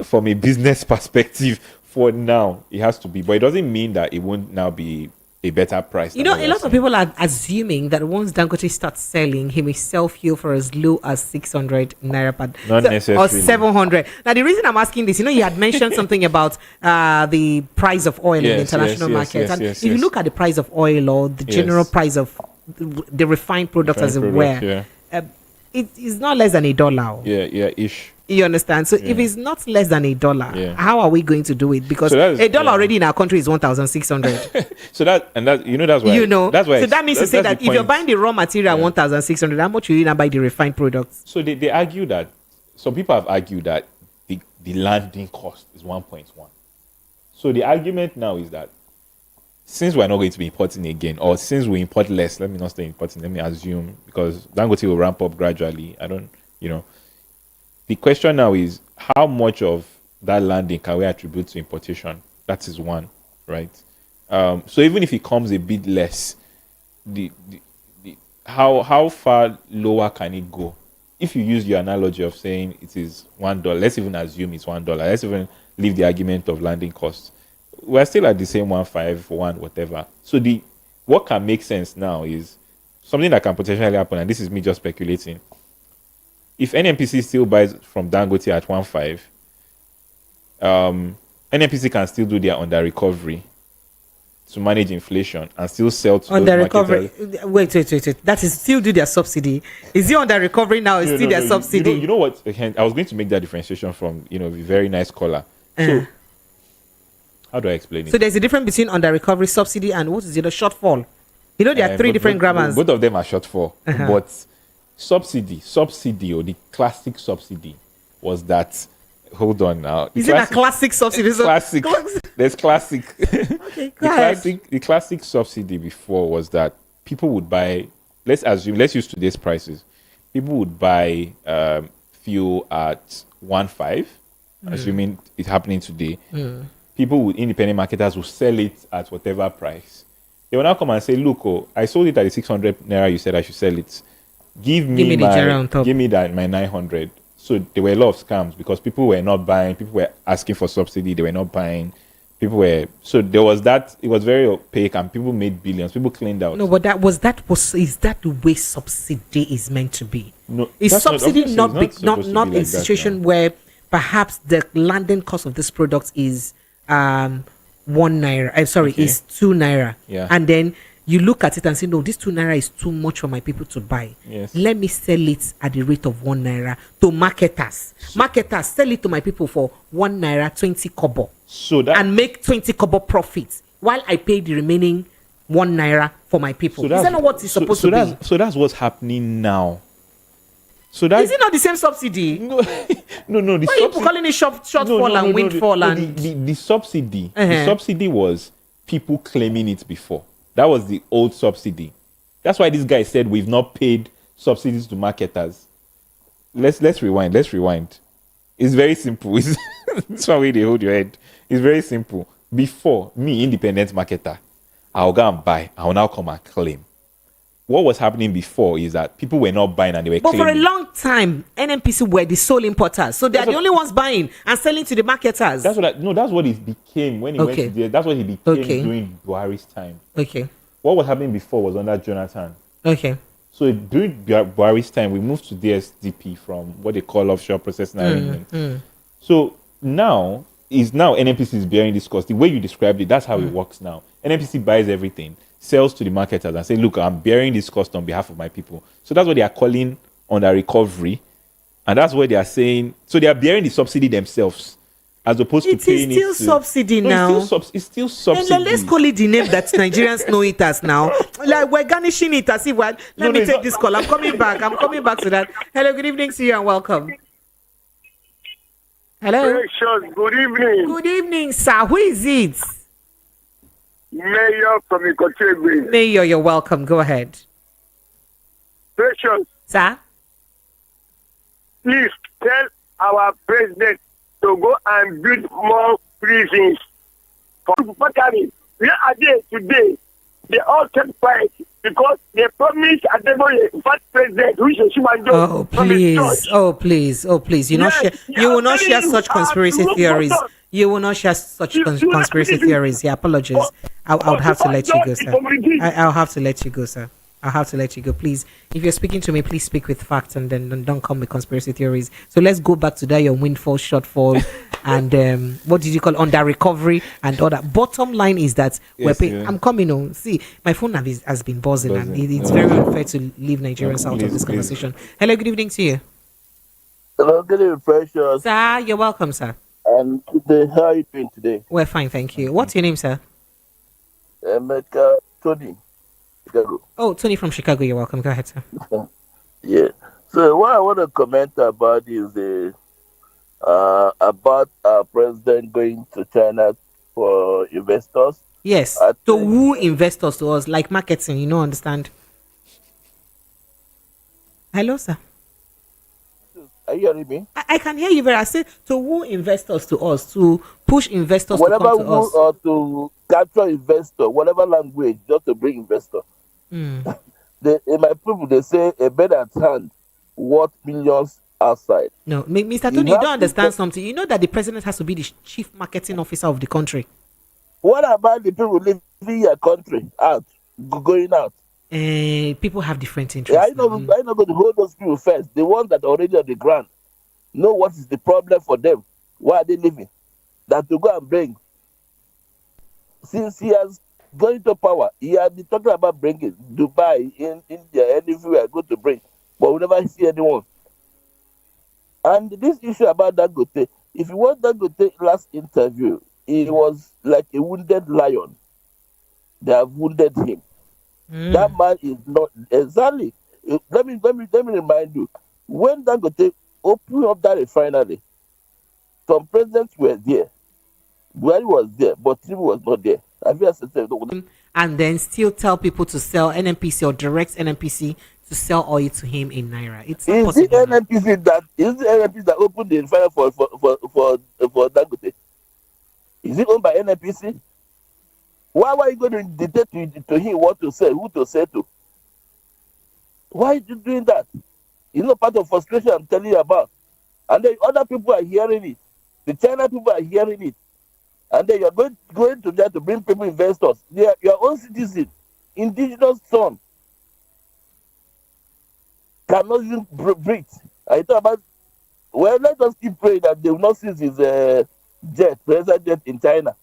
from a business perspective. For now, it has to be, but it doesn't mean that it won't now be a better price. You know, a lot of people are assuming that once Dangote starts selling, he may sell fuel for as low as 600 naira per not necessarily, or 700. Now, the reason I'm asking this, you had mentioned something about the price of oil in the international market, and if you look at the price of oil or the general price of the refined product as it were, it is not less than $1. Ish. You understand? So if it's not less than $1, how are we going to do it? Because $1 already in our country is 1,600. So that's why that's why. So that means to say that if you're buying the raw material 1,600, how much will you now buy the refined products? So they argue that some people have argued that the landing cost is 1.1. So the argument now is that since we're not going to be importing again, or since we import less, let me not say importing, let me assume, because Dangote will ramp up gradually. The question now is how much of that landing can we attribute to importation? That is one, right? So even if it comes a bit less, how far lower can it go? If you use your analogy of saying it is $1, let's even assume it's $1. Let's even leave the argument of landing costs. We're still at the same 1.5, whatever. So what can make sense now is something that can potentially happen, and this is me just speculating. If NNPC still buys from Dangote at 1.5, NNPC can still do their under recovery to manage inflation and still sell to under recovery. Wait. That is still do their subsidy. Is he under recovery now? Is still their subsidy? You know what? I was going to make that differentiation from a very nice caller. So how do I explain it? So there's a difference between under recovery, subsidy, and what is it? A shortfall. There are three different grammars. Both of them are shortfall, but subsidy, or the classic subsidy was that. Hold on now. Is it a classic subsidy? Classic. There's classic. Okay, go ahead. The classic subsidy before was that people would buy. Let's use today's prices. People would buy fuel at 1.5, assuming it's happening today. Independent marketers will sell it at whatever price. They will now come and say, look, I sold it at the 600 naira you said I should sell it. Give me my 900. So there were a lot of scams because people were not buying, people were asking for subsidy, they were not buying. So there was that, it was very opaque and people made billions, people cleaned out. No, but is that the way subsidy is meant to be? No, is subsidy not a situation where perhaps the landing cost of this product is 1 naira. I'm sorry, Okay. is 2 naira. Yeah. And then you look at it and say, no, this 2 naira is too much for my people to buy. Yes. Let me sell it at the rate of 1 naira to marketers. Marketers sell it to my people for 1 naira 20 kobo. So that And make 20 kobo profits while I pay the remaining 1 naira for my people. Is that not what it's supposed to be? So that's what's happening now. So that Is it not the same subsidy? no, no. The Why are you calling it shortfall and windfall the subsidy. The Uh-huh. subsidy was people claiming it before. That was the old subsidy. That's why this guy said we've not paid subsidies to marketers. Let's rewind. It's very simple. It's one way they hold your head. It's very simple. Before, me, independent marketer, I'll go and buy. I'll now come and claim. What was happening before is that people were not buying and they were But claiming. for a long time, NNPC were the sole importers. So they are the only ones buying and selling to the marketers. That's what it became when he went Okay. to there. That's what he became Okay. during Buhari's time. Okay. What was happening before was under Jonathan. Okay. So during Buhari's time, we moved to DSDP from what they call offshore processing arrangement. So now NNPC is bearing this cost. The way you described it, that's how it works now. NNPC buys everything, sells to the marketers, and say, "Look, I'm bearing this cost on behalf of my people." So that's what they are calling under recovery, and that's what they are saying. So they are bearing the subsidy themselves, as opposed It to paying is still it to, subsidy No, now. It's still And subsidy. then let's call it the name that Nigerians know it as now. Like we're garnishing it as if let No, me it's take not- this call. I'm coming back to that. Hello, good evening to you and welcome. Hello. Precious, good evening. Good evening, sir. Who is it? Mayor from Ikochegbe. Mayor, you're welcome. Go ahead. Precious, Sir? please tell our president to go and build more prisons for Bakari. Where are they today? They all kept quiet because they promised Adeboye, vice president, who is a human Oh please. Oh please. Oh please. You will not share such conspiracy theories. You will not share such conspiracy theories. Yeah, apologies. I would have to let you go, sir. I'll have to let you go, sir. I'll have to let you go. Please, if you're speaking to me, please speak with facts and then don't come with conspiracy theories. So let's go back to that your windfall, shortfall, and what did you call under recovery and all that. Bottom line is that we're paying. Yeah. I'm coming on. See, my phone has been buzzing, and it's very unfair to leave Nigerians out of this conversation. Hello, good evening to you. Hello, good evening, Precious. Sir, you're welcome, sir. And today, how are you doing today? We're fine, thank you. What's your name, sir? Emeka Tony, Chicago. Oh, Tony from Chicago. You're welcome. Go ahead, sir. Yeah. So what I want to comment about is about our president going to China for investors. Yes. I To think- woo investors to us, like marketing, you know, understand? Hello, sir. Are you hearing me? I can hear you very. I said to woo investors to us, to push investors Whatever to come to who, us. or to capture investor, whatever language, just to bring investor. Mm. In my people, they say a bird at hand worth millions outside. No, Mr. Tony, You you have don't to understand get- something. You know that the president has to be the chief marketing officer of the country. What about the people living your country out, going out? People have different Yeah, interests. I'm not going to hold those people first. The ones that are already on the ground know what is the problem for them. Why are they living? That to go and bring. Since he has gone into power, he has been talking about bringing Dubai, in India, anywhere going to bring, but we never see anyone. And this issue about Dangote, if you watch Dangote last interview, he was like a wounded lion. They have wounded him. That man is not exactly. Let me remind you. When Dangote opened up that refinery, some presidents were there. Buhari was there, but Tinubu was not there. Have you accepted? And then still tell people to sell NNPC or direct NNPC to sell oil to him in Naira. It's not Is the possible. NNPC that opened the refinery for Dangote? Is it owned by NNPC? Why are you going to dictate to him what to say, who to say to? Why are you doing that? It's not part of frustration I'm telling you about. And then other people are hearing it. The China people are hearing it. And then you're going to try to bring people investors. They are your own citizen, indigenous son, cannot even breathe. I thought about, well, let us keep praying that they will not seize his jet, president jet in China.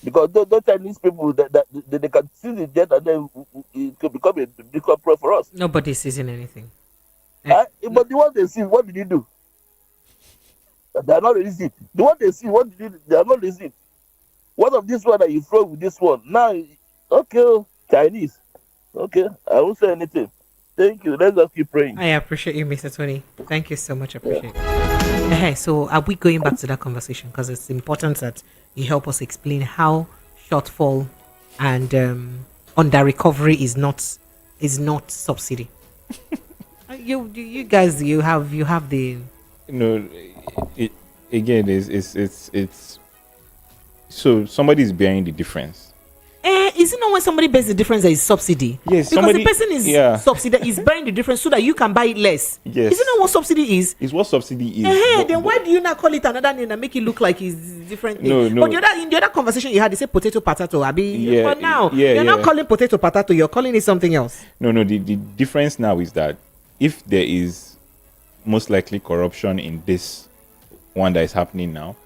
Because those Chinese people that they can see the jet and then it could become a big problem for us. Nobody's seizing anything. But the one they see, what did you do? They are not releasing. The one they see, what did you do? They are not releasing. What of this one that you throw with this one? Now, okay, Chinese. Okay, I won't say anything. Thank you. Let's just keep praying. I appreciate you, Mr. Tony. Thank you so much. Appreciate it. So are we going back to that conversation? Because it's important that you help us explain how shortfall and under recovery is not subsidy. you guys, you have the again it's so somebody's bearing the difference. Is it not when somebody bears the difference that is subsidy? Yes, because the person is subsidy is bearing the difference so that you can buy it less. Yes. Is it not what subsidy is? It's what subsidy is. Then why do you not call it another name and make it look like it's different thing? No. But in the other conversation you had, they say potato potato. Yeah, but now yeah, you're not calling potato potato. You're calling it something else. No. The difference now is that if there is most likely corruption in this one that is happening now,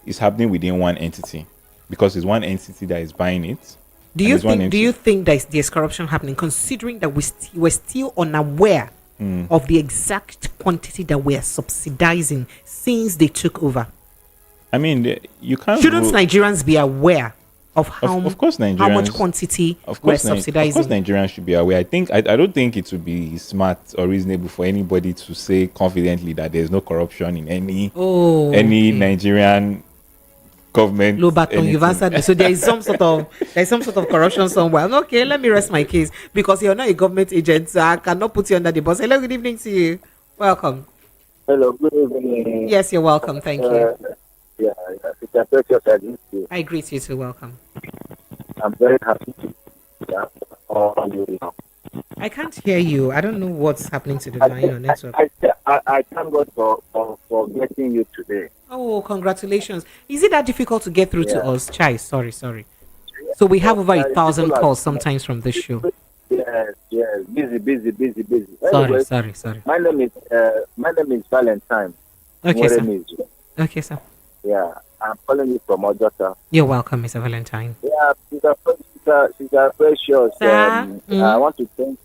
it's happening within one entity because it's one entity that is buying it. Do you think there's corruption happening, considering that we're still unaware of the exact quantity that we're subsidizing since they took over? I mean, you can't. Shouldn't Nigerians be aware of how much quantity we're subsidizing? Of course, Nigerians should be aware. I don't think it would be smart or reasonable for anybody to say confidently that there's no corruption in any Nigerian government. Low baton, you've answered me. So there's some sort of corruption somewhere. Okay, let me rest my case because you're not a government agent, so I cannot put you under the bus. Hello, good evening to you. Welcome. Hello, good evening. Yes, you're welcome. Thank you. It's a pleasure to meet you. I greet you too. Welcome. I'm very happy to you now. I can't hear you. I don't know what's happening to the line or network. I thank God for getting you today. Oh, congratulations. Is it that difficult to get through to us? Chai, sorry. So we have over 1,000 calls sometimes from this show. Yes. Busy. Sorry. My name is Valentine. Okay, sir. Okay, sir. Yeah, I'm calling you from Ojota. You're welcome, Mr. Valentine. Yeah, she's a precious. I want to thank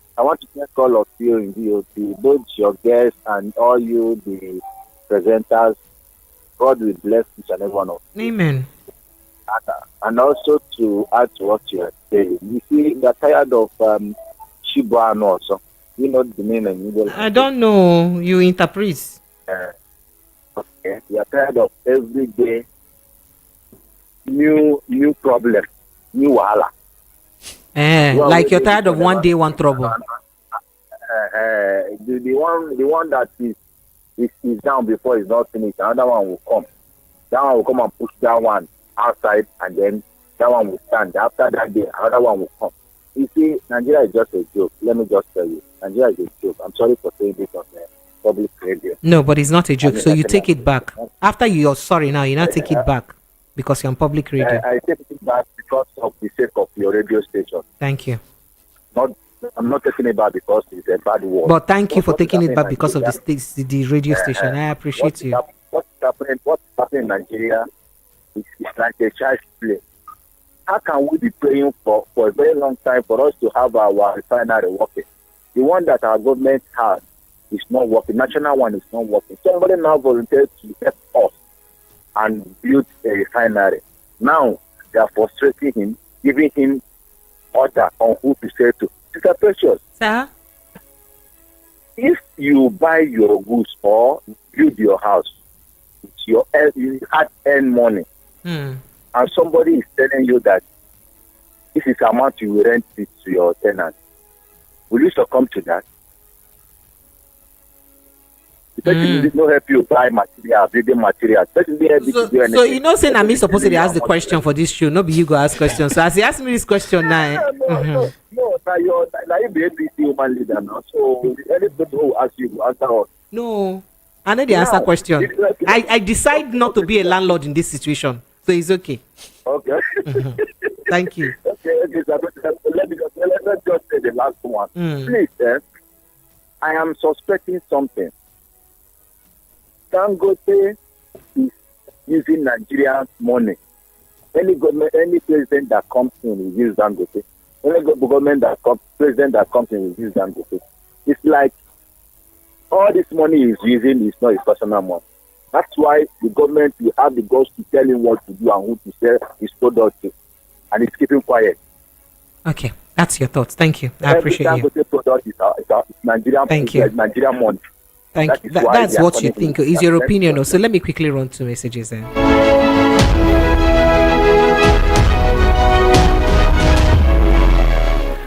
all of you in DOT, both your guests and all you, the presenters. God will bless each and every one of you. Amen. And also to add to what you are saying, you see, you're tired of Shiba also. You know the name in English. I don't know. You interpret. Okay. You're tired of every day new problem, new wahala. Like you're tired of one day, one trouble. The one that is down before it's not finished, another one will come. That one will come and push that one outside, and then that one will stand. After that day, another one will come. You see, Nigeria is just a joke. Let me just tell you, Nigeria is a joke. I'm sorry for saying this on the public radio. No, but it's not a joke. So you take it back. After you're sorry now, you now take it back because you're on public radio. I take it back because of the sake of your radio station. Thank you. I'm not taking it back because it's a bad word. But thank you for taking it back because of the radio station. I appreciate you. What's happening in Nigeria is like a child's play. How can we be praying for a very long time for us to have our refinery working? The one that our government has is not working. National one is not working. Somebody now volunteered to help us and build a refinery. Now they are frustrating him, giving him order on who to say to. It's precious. Sir? If you buy your goods or build your house, you had earned money, and somebody is telling you that this is the amount you will rent it to your tenant, will you succumb to that? The person did not help you buy material, building material. So you know, saying I'm supposed to ask the question for this show. No, be you go ask questions. So as he asked me this question now, no. Now you're the APC human leader now. So anybody who asks you to answer us. No, I know the answer question. I decide not to be a landlord in this situation, so it's okay. Okay. Thank you. Okay. So let's just say the last one. Please, I am suspecting something. Dangote is using Nigerian money Any government, any president that comes in will use Dangote. Any government that comes, president that comes in will use Dangote. It's like all this money he's using is not his personal money. That's why the government will have the guts to tell him what to do and who to sell his product to, and he's keeping quiet. Okay, that's your thoughts. Thank you. I appreciate you. Every product is Nigerian. Thank you. Nigerian money. Thank you. That's what you think. Is your opinion? So let me quickly run two messages then.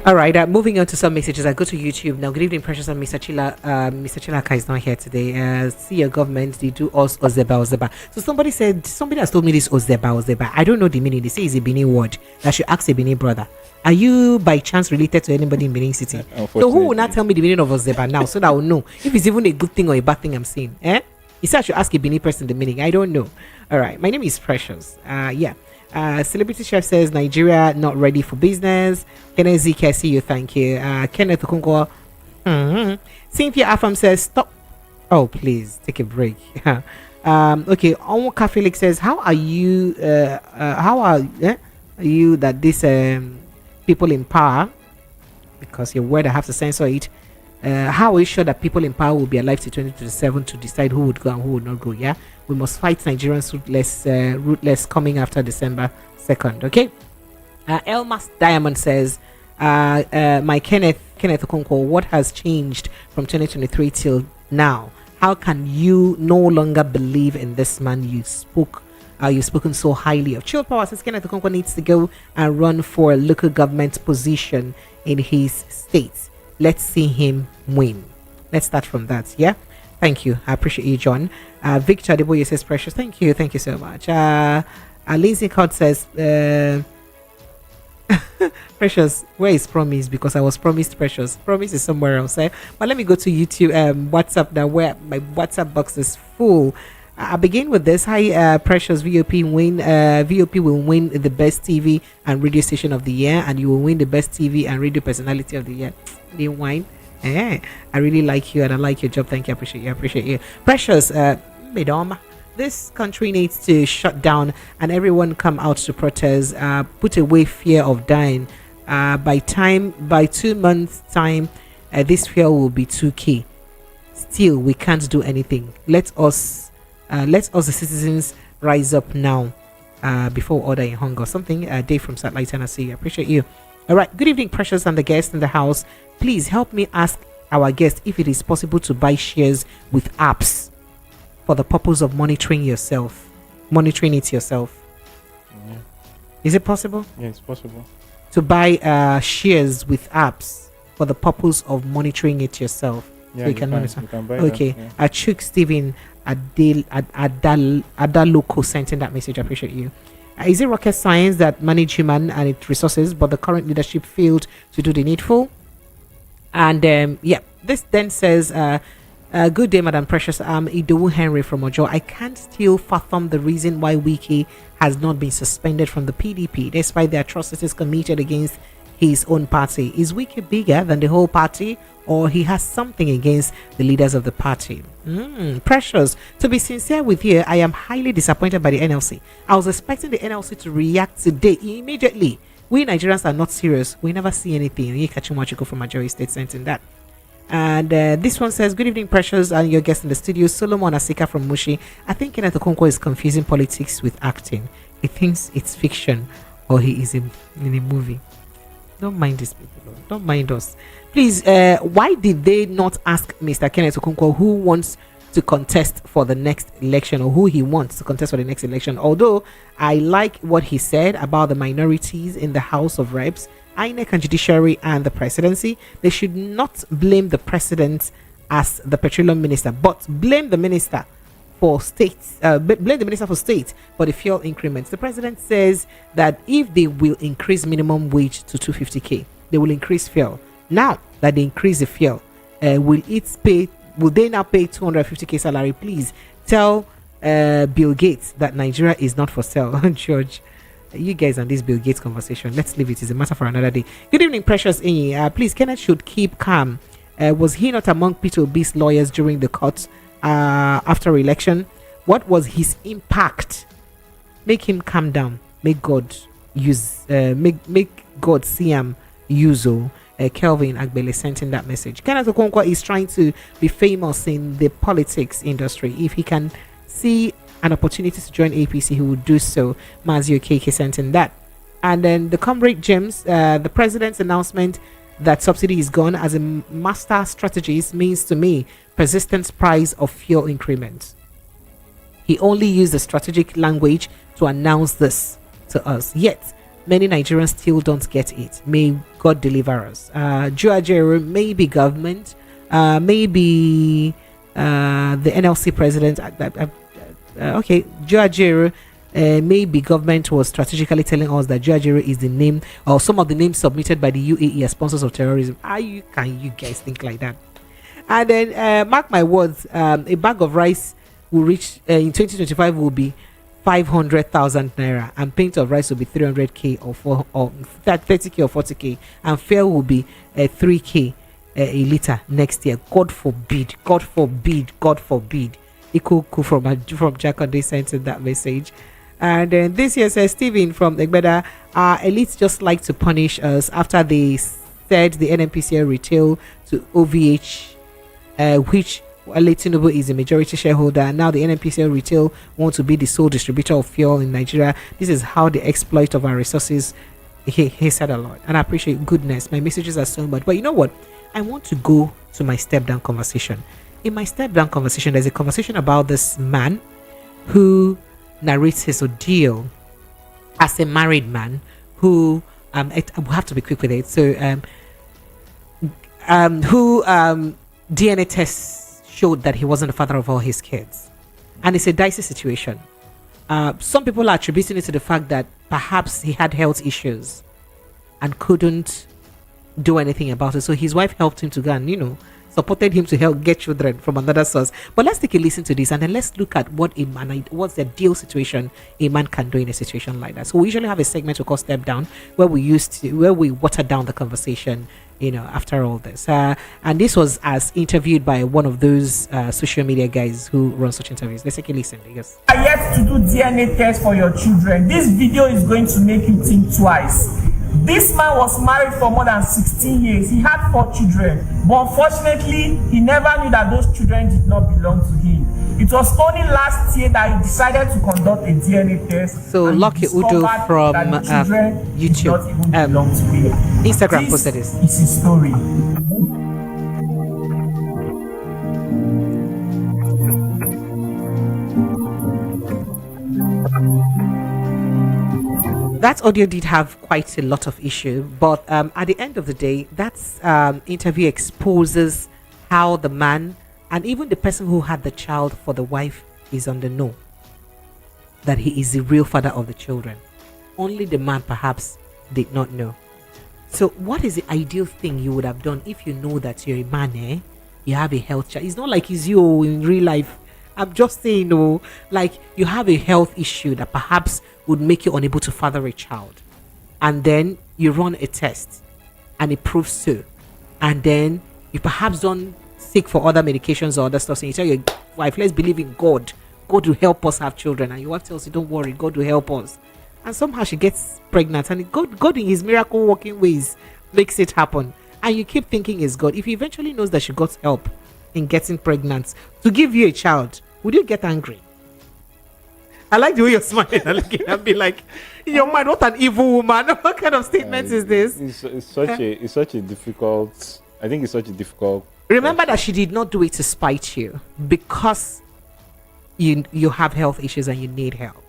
All right, moving on to some messages. I go to YouTube now. Good evening, Precious and Mr. Chila. Mr. Chilaka is not here today. See your government, they do us Ozeba. So somebody has told me this Ozeba. I don't know the meaning. They say it's a Benin word. I should ask a Benin brother. Are you by chance related to anybody in Benin City? So who will not tell me the meaning of Ozeba now so that I will know if it's even a good thing or a bad thing I'm saying? He said I should ask a Benin person the meaning. I don't know. All right, my name is Precious. Celebrity Chef says Nigeria not ready for business. Kenneth ZK, I see you, thank you. Kenneth Okonkwo. Cynthia Afam says stop. Oh, please take a break. Okay, Onwuka Felix says how are you? How are you that these people in power? Because your word I have to censor it. How are you sure that people in power will be alive to 2027 to decide who would go and who would not go? Yeah, we must fight Nigerians ruthless coming after December 2nd. Okay. Elmas Diamond says, my Kenneth Okonkwo, what has changed from 2023 till now? How can you no longer believe in this man you've spoken so highly of? Chill Power says Kenneth Okonkwo needs to go and run for a local government position in his state. Let's see him win. Let's start from that. Yeah. Thank you. I appreciate you, John. Victor Adeboye says, Precious. Thank you so much. Lindsay Cott says, Precious, where is Promise? Because I was promised Precious. Promise is somewhere else. But let me go to YouTube, WhatsApp now, where my WhatsApp box is full. I begin with this. Hi, Precious. VOP will win the best TV and radio station of the year, and you will win the best TV and radio personality of the year. Didn't whine. I really like you and I like your job. Thank you. I appreciate you. Precious, Madam, this country needs to shut down and everyone come out to protest. Put away fear of dying. By 2 months time, this fear will be 2K. Still, we can't do anything. Let us the citizens rise up now before order in hunger. Something. Dave from Satellite Tennessee. I appreciate you. All right. Good evening, Precious, and the guests in the house. Please help me ask our guest if it is possible to buy shares with apps for the purpose of monitoring it yourself. Yeah. Is it possible? Yeah, it's possible to buy shares with apps for the purpose of monitoring it yourself. Yeah, so you can monitor. You can buy okay. that, yeah. Chuk Steven Adaloko sent in that message. I appreciate you. Is it rocket science that manage human and its resources, but the current leadership failed to do the needful? And this then says, good day, Madam Precious. I'm Idowu Henry from Ojo. I can't still fathom the reason why Wiki has not been suspended from the PDP despite the atrocities committed against his own party. Is Wiki bigger than the whole party, or he has something against the leaders of the party? Precious, to be sincere with you, I am highly disappointed by the NLC. I was expecting the NLC to react today immediately. We Nigerians are not serious. We never see anything. You catch what you go from Majority State sent in that. And this one says, good evening, Precious, and your guest in the studio, Solomon Asika from Mushi. I think Kenneth Okonkwo is confusing politics with acting. He thinks it's fiction or he is in a movie. Don't mind these people. Don't mind us. Please, why did they not ask Mr. Kenneth Okonkwo who wants to contest for the next election, or who he wants to contest for the next election? Although I like what he said about the minorities in the House of Reps, INEC and Judiciary and the presidency, they should not blame the president as the petroleum minister, but blame the minister for state, for the fuel increments. The president says that if they will increase minimum wage to 250k, they will increase fuel. Now that they increase the fuel, will they now pay 250k salary? Please tell Bill Gates that Nigeria is not for sale. George, you guys and this Bill Gates conversation, let's leave it. It's a matter for another day. Good evening, Precious. Please, Kenneth should keep calm. Was he not among Peter Obi's lawyers during the court after election? What was his impact? Make him calm down. make God use make God see him use. Kelvin Agbele sent in that message. Kenneth Okonkwo is trying to be famous in the politics industry. If he can see an opportunity to join APC, he will do so. Mazio Keke sent in that. And then the comrade James, the president's announcement that subsidy is gone as a master strategist means to me persistent price of fuel increment. He only used the strategic language to announce this to us. Yet, many Nigerians still don't get it. May God deliver us. Joajero, maybe government, maybe the NLC president. Okay, Joajero, maybe government was strategically telling us that Joajero is the name or some of the names submitted by the UAE as sponsors of terrorism. Can you guys think like that? And then, mark my words, a bag of rice will reach in 2025 will be 500,000 naira, and pint of rice will be 300k or 30k or 40k, and fuel will be 3k a liter next year. God forbid, God forbid, God forbid. Ikuku from Jakonde sent in that message. And then this year says Stephen from Egbeda, our elites just like to punish us after they said the NNPCL retail to OVH, which Tinubu is a majority shareholder, and now the NNPCL retail want to be the sole distributor of fuel in Nigeria. This is how the exploit of our resources. He said a lot, and I appreciate goodness. My messages are so much, but you know what? I want to go to my step down conversation. In my step down conversation, there's a conversation about this man who narrates his ordeal as a married man who I will have to be quick with it. So who DNA tests showed that he wasn't the father of all his kids, and it's a dicey situation. Some people are attributing it to the fact that perhaps he had health issues and couldn't do anything about it, so his wife helped him to go and supported him to help get children from another source. But let's take a listen to this, and then let's look at what's the ideal situation a man can do in a situation like that. So we usually have a segment we call Step Down, where we water down the conversation after all this, and this was as interviewed by one of those social media guys who run such interviews. Let's take a listen. Yes. Are yet to do DNA test for your children. This video is going to make you think twice. This man was married for more than 16 years. He had 4 children, but unfortunately, he never knew that those children did not belong to him. It was only last year that he decided to conduct a DNA test. So Lucky Udo from YouTube, Instagram posted this. Is his story. That audio did have quite a lot of issue, but at the end of the day, that interview exposes how the man and even the person who had the child for the wife is on the know that he is the real father of the children. Only the man perhaps did not know. So what is the ideal thing you would have done if you know that you're a man, you have a health child? It's not like it's you in real life. I'm just saying, like you have a health issue that perhaps would make you unable to father a child, and then you run a test and it proves so, and then you perhaps don't seek for other medications or other stuff, and you tell your wife, let's believe in God will help us have children, and your wife tells you, don't worry, God will help us, and somehow she gets pregnant, and God in his miracle working ways makes it happen, and you keep thinking it's God. If he eventually knows that she got help in getting pregnant to give you a child, would you get angry? I like the way you're smiling and looking and be like, in your mind, what an evil woman. What kind of statement is this? It's such a difficult. I think it's such a difficult. Remember that she did not do it to spite you, because you have health issues and you need help.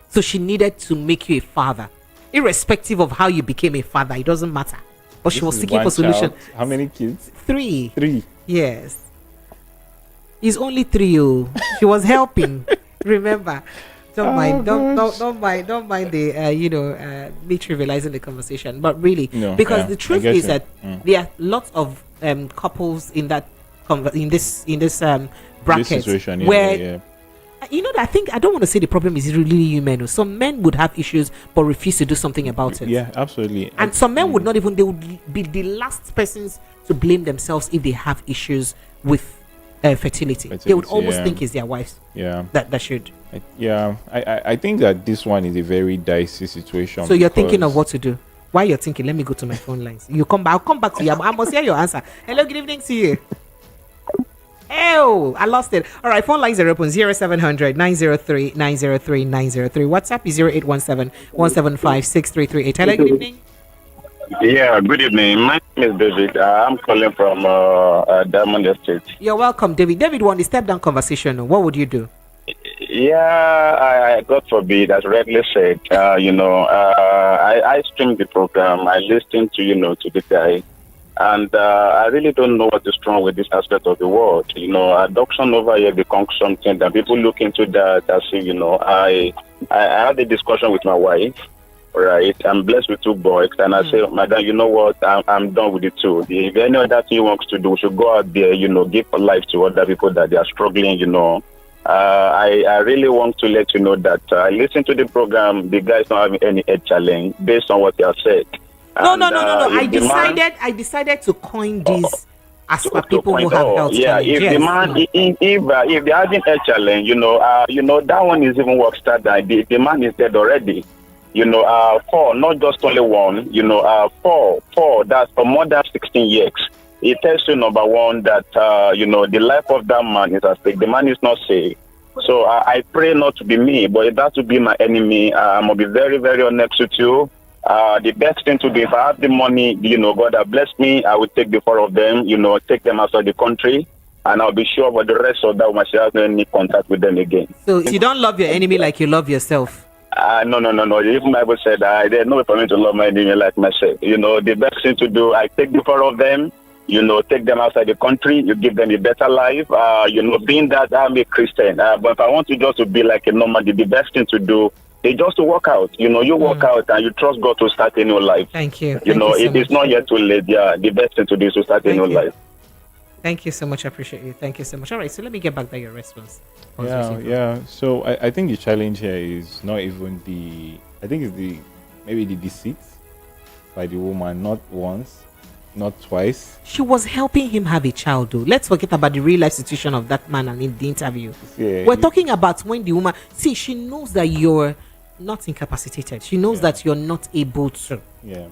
So she needed to make you a father, irrespective of how you became a father. It doesn't matter. But she was seeking for solution. How many kids? 3. 3. Yes. It's only 3. She was helping. Remember, don't mind the me trivializing the conversation. But really, because the truth is that there are lots of couples in that in this bracket this situation, where I think I don't want to say the problem is really human. Some men would have issues but refuse to do something about it. Yeah, absolutely. And some men would not even. They would be the last persons to blame themselves if they have issues with fertility. They would almost think it's their wives. Yeah. That should. I think that this one is a very dicey situation. So you're thinking of what to do. Why you're thinking? Let me go to my phone lines. You come back. I'll come back to you. I must hear your answer. Hello, good evening to you. Oh, I lost it. All right, phone lines are open 0700 903 903 903. WhatsApp is 0817 175 6338. Hello, good evening. Yeah, good evening. My name is David. I'm calling from Diamond Estate. You're welcome, David. David, want the step down conversation. What would you do? Yeah, God forbid, as rightly said, I streamed the program. I listened to, to the guy. And I really don't know what is wrong with this aspect of the world. Adoption over here becomes something that people look into that. I had a discussion with my wife. Right, I'm blessed with 2 boys, and I say, Madam, you know what? I'm done with the 2. If any other thing he wants to do, we should go out there, give life to other people that they are struggling. I really want to let you know that I listened to the program. The guys don't have any head challenge based on what you have said. No. I decided to coin this as for people who have health challenge. If the man, if they're having a challenge, that one is even work started. The man is dead already. 4, not just only 1. 4. That's for more than 16 years. It tells you, number 1, that the life of that man is at stake. The man is not safe. So I pray not to be me, but if that to be my enemy, I'm gonna be very, very honest with you. The best thing to do, if I have the money, God has blessed me, I will take the 4 of them, take them outside the country, and I'll be sure for the rest of that, I shall have any contact with them again. So you don't love your enemy like you love yourself? No. Even Bible said there's no way for me to love my enemy like myself. The best thing to do, I take the 4 of them, take them outside the country, you give them a better life. Being that I'm a Christian, but if I want to just to be like a normal, the best thing to do is just to work out. You work out and you trust God to start a new life. Thank you. It's not yet too late. Yeah, the best thing to do is to start a new life. Thank you so much. I appreciate you. Thank you so much. All right, so let me get back to your response. Yeah. So I think the challenge here is not even I think it's maybe the deceit by the woman, not once, not twice. She was helping him have a child, though. Let's forget about the real life situation of that man and in the interview. We're talking about when the woman, she knows that you're not incapacitated. She knows that you're not able to. Yeah.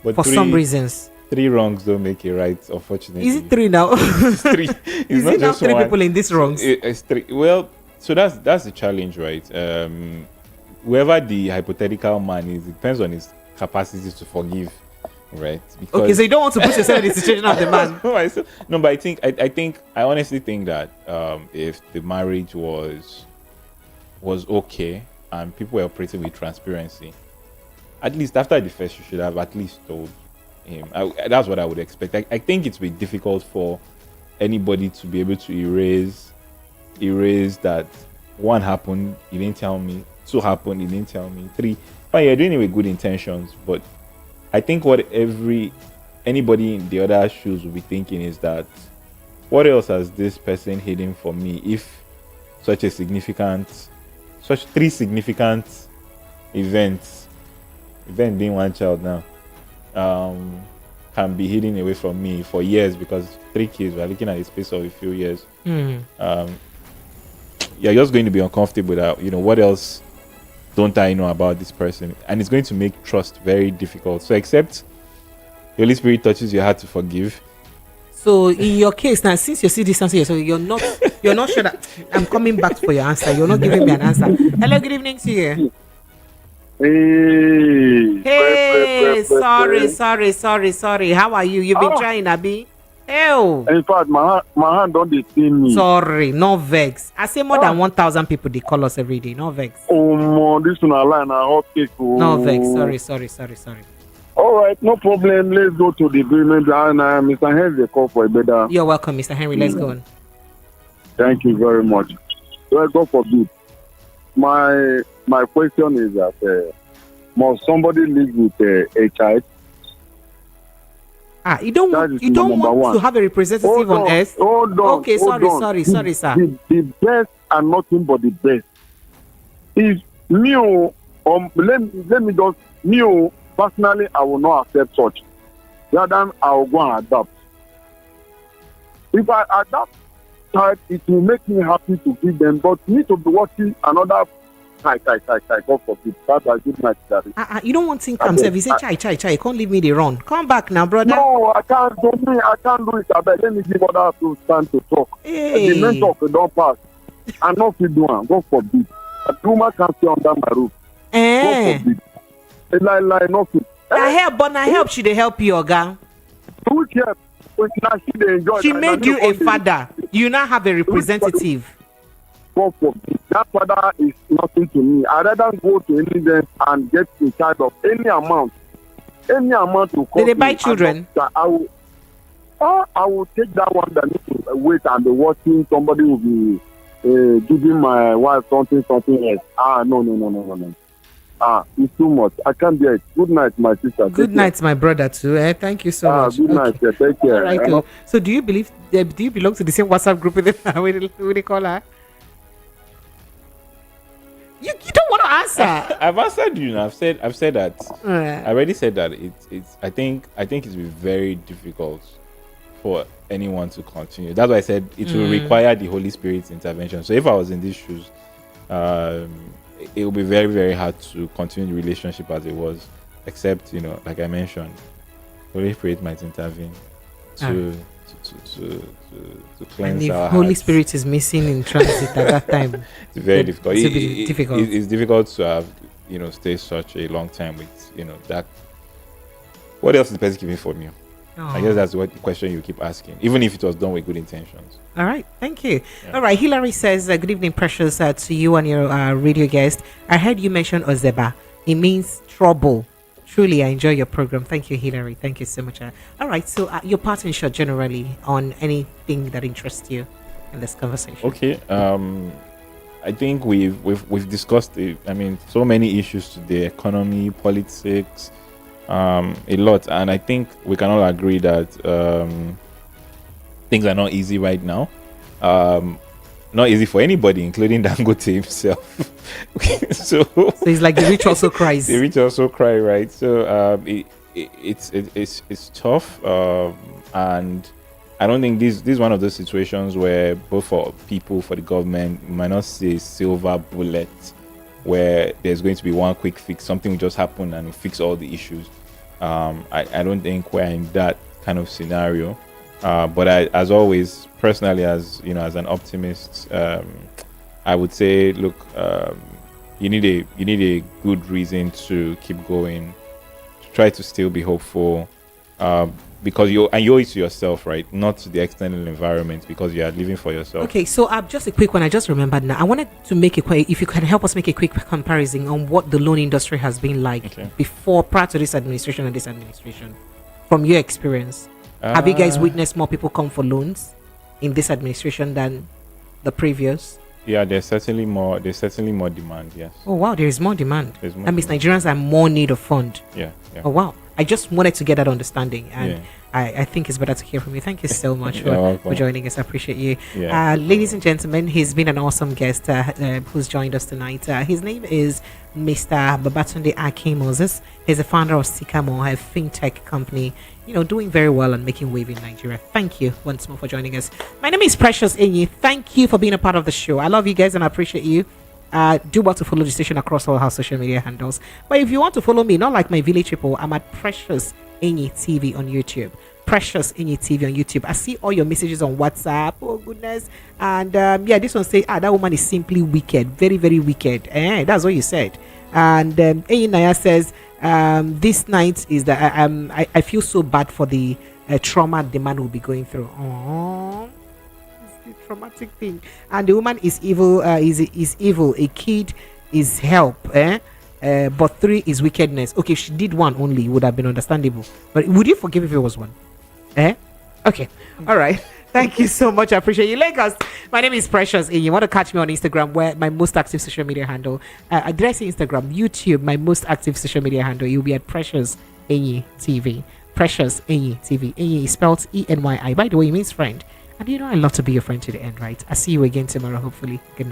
But for some reasons. 3 wrongs don't make it right, unfortunately. Is it 3 now? It's 3. Is it now 3 people in this wrongs? It's 3. Well, so that's the challenge, right? Whoever the hypothetical man is, it depends on his capacity to forgive, right? Because okay, so you don't want to put yourself in the situation of the man. No, but I honestly think that if the marriage was okay and people were operating with transparency, at least after the first, you should have at least told him. That's what I would expect. I think it's been difficult for anybody to be able to erase that 1 happened, you didn't tell me, 2 happened, you didn't tell me, 3. But you're doing it with good intentions. But I think what anybody in the other shoes will be thinking is that what else has this person hidden for me if such 3 significant event being 1 child now can be hidden away from me for years, because 3 kids, we're looking at a space of a few years. You're just going to be uncomfortable that, what else don't I know about this person? And it's going to make trust very difficult. So except the Holy Spirit touches your heart to forgive. So in your case now, since you see this answer, so you're not sure that I'm coming back for your answer. You're not giving me an answer. Hello, good evening to you. Hey, sorry. How are you? You've been trying, Abi. Ew. In fact, my hand don't detain me. Sorry, no vex. I say more than 1,000 people they call us every day. No vex. Oh, this one a line, a hot cake. No vex. Sorry. All right, no problem. Let's go to the agreement. And Mr. Henry, call for a better. You're welcome, Mr. Henry. Let's go on. Thank you very much. Well, God forbid. My question is that must somebody live with a child? You don't want to have a representative on earth? Hold on. Okay, sorry, sir. The best and nothing but the best. If me, let me just, personally, I will not accept such. Rather, I will go and adopt. If I adopt outside, it will make me happy to give them, but me to be watching another God forbid. That's a good night, Daddy. You don't want to think himself. He said, chai. You can't leave me the run. Come back now, brother. No, I can't do me. I can't do it. I bet. Let me give others to stand to talk. Hey. The men talk, they don't pass. I'm not fit doing. God forbid. A woman can't stay under my roof. God forbid. Like nothing. I help, but I help. She they help you, Oga. Who help? She made you a father. You now have a representative. God forbid. That father is nothing to me. I'd rather go to any bank and get in charge of any amount. Any amount to cost. Did they buy children? I will take that one that needs to wait and be watching somebody will be giving my wife something else. No. It's too much. I can't do it. Good night, my sister. Good night, my brother too. Thank you so much. Good night. Yeah, take care. All right, cool. So do you belong to the same WhatsApp group with the caller? You don't want to answer. I've answered you. I've said that. I already said that. I think it's be very difficult for anyone to continue. That's why I said it will require the Holy Spirit's intervention. So if I was in these shoes, it will be very, very hard to continue the relationship as it was. Except, like I mentioned, Holy Spirit might intervene to cleanse and if our Holy hearts. Spirit is missing in transit at that time, it's very difficult. It's difficult to have stay such a long time with that. What else is the person giving from you? I guess that's what the question you keep asking, even if it was done with good intentions. All right, thank you. Yeah. All right, Hilary says, good evening, Precious, to you and your radio guest. I heard you mention Ozeba. It means trouble. Truly, I enjoy your program. Thank you, Hilary. Thank you so much. All right, so your part in short generally on anything that interests you in this conversation. Okay, I think we've discussed so many issues today: economy, politics, a lot, and I think we can all agree that things are not easy right now. Not easy for anybody, including Dangote himself. so it's like the rich also cries. The rich also cry, right? So it's tough, and I don't think this is one of those situations where both for people, for the government, you might not see a silver bullet where there's going to be one quick fix. Something will just happen and fix all the issues. I don't think we're in that kind of scenario. But as always, personally, as an optimist, I would say, look, you need a good reason to keep going, to try to still be hopeful, because you owe it to yourself, right? Not to the external environment, because you are living for yourself. Okay, so just a quick one. I just remembered now. I wanted to make if you can help us make a quick comparison on what the loan industry has been like prior to this administration and this administration, from your experience. Have you guys witnessed more people come for loans in this administration than the previous? Yeah, there's certainly more demand, yes. Oh wow, there is more demand. That means Nigerians are more need of fund. Yeah. Oh wow. I just wanted to get that understanding, and I think it's better to hear from you. Thank you so much for joining us. I appreciate you. Ladies and gentlemen, he's been an awesome guest who's joined us tonight. His name is Mr. Babatunde Akin Moses. He's the founder of Sycamore, a fintech company, doing very well and making wave in Nigeria. Thank you once more for joining us. My name is Precious Enyi. Thank you for being a part of the show. I love you guys and I appreciate you. Do want to follow the station across all our social media handles. But if you want to follow me, not like my village people, I'm at Precious Enyi TV on YouTube. Precious Enyi TV on YouTube. I see all your messages on WhatsApp. Oh goodness. And this one says, that woman is simply wicked. Very, very wicked. That's what you said. And Enyi Naya says, this night is that I feel so bad for the trauma the man will be going through. Aww. Traumatic thing, and the woman is evil. Is evil. A kid is help, but 3 is wickedness. Okay, if she did 1 only, it would have been understandable. But would you forgive if it was 1? Okay, all right. Thank you so much. I appreciate you, Lagos. My name is Precious, and you want to catch me on Instagram, where my most active social media handle. Did I say Instagram? YouTube, my most active social media handle. You'll be at Precious Enyi TV. Precious Enyi TV. Enyi is spelled ENYI. By the way, it means friend. And I love to be your friend to the end, right? I'll see you again tomorrow, hopefully. Good night.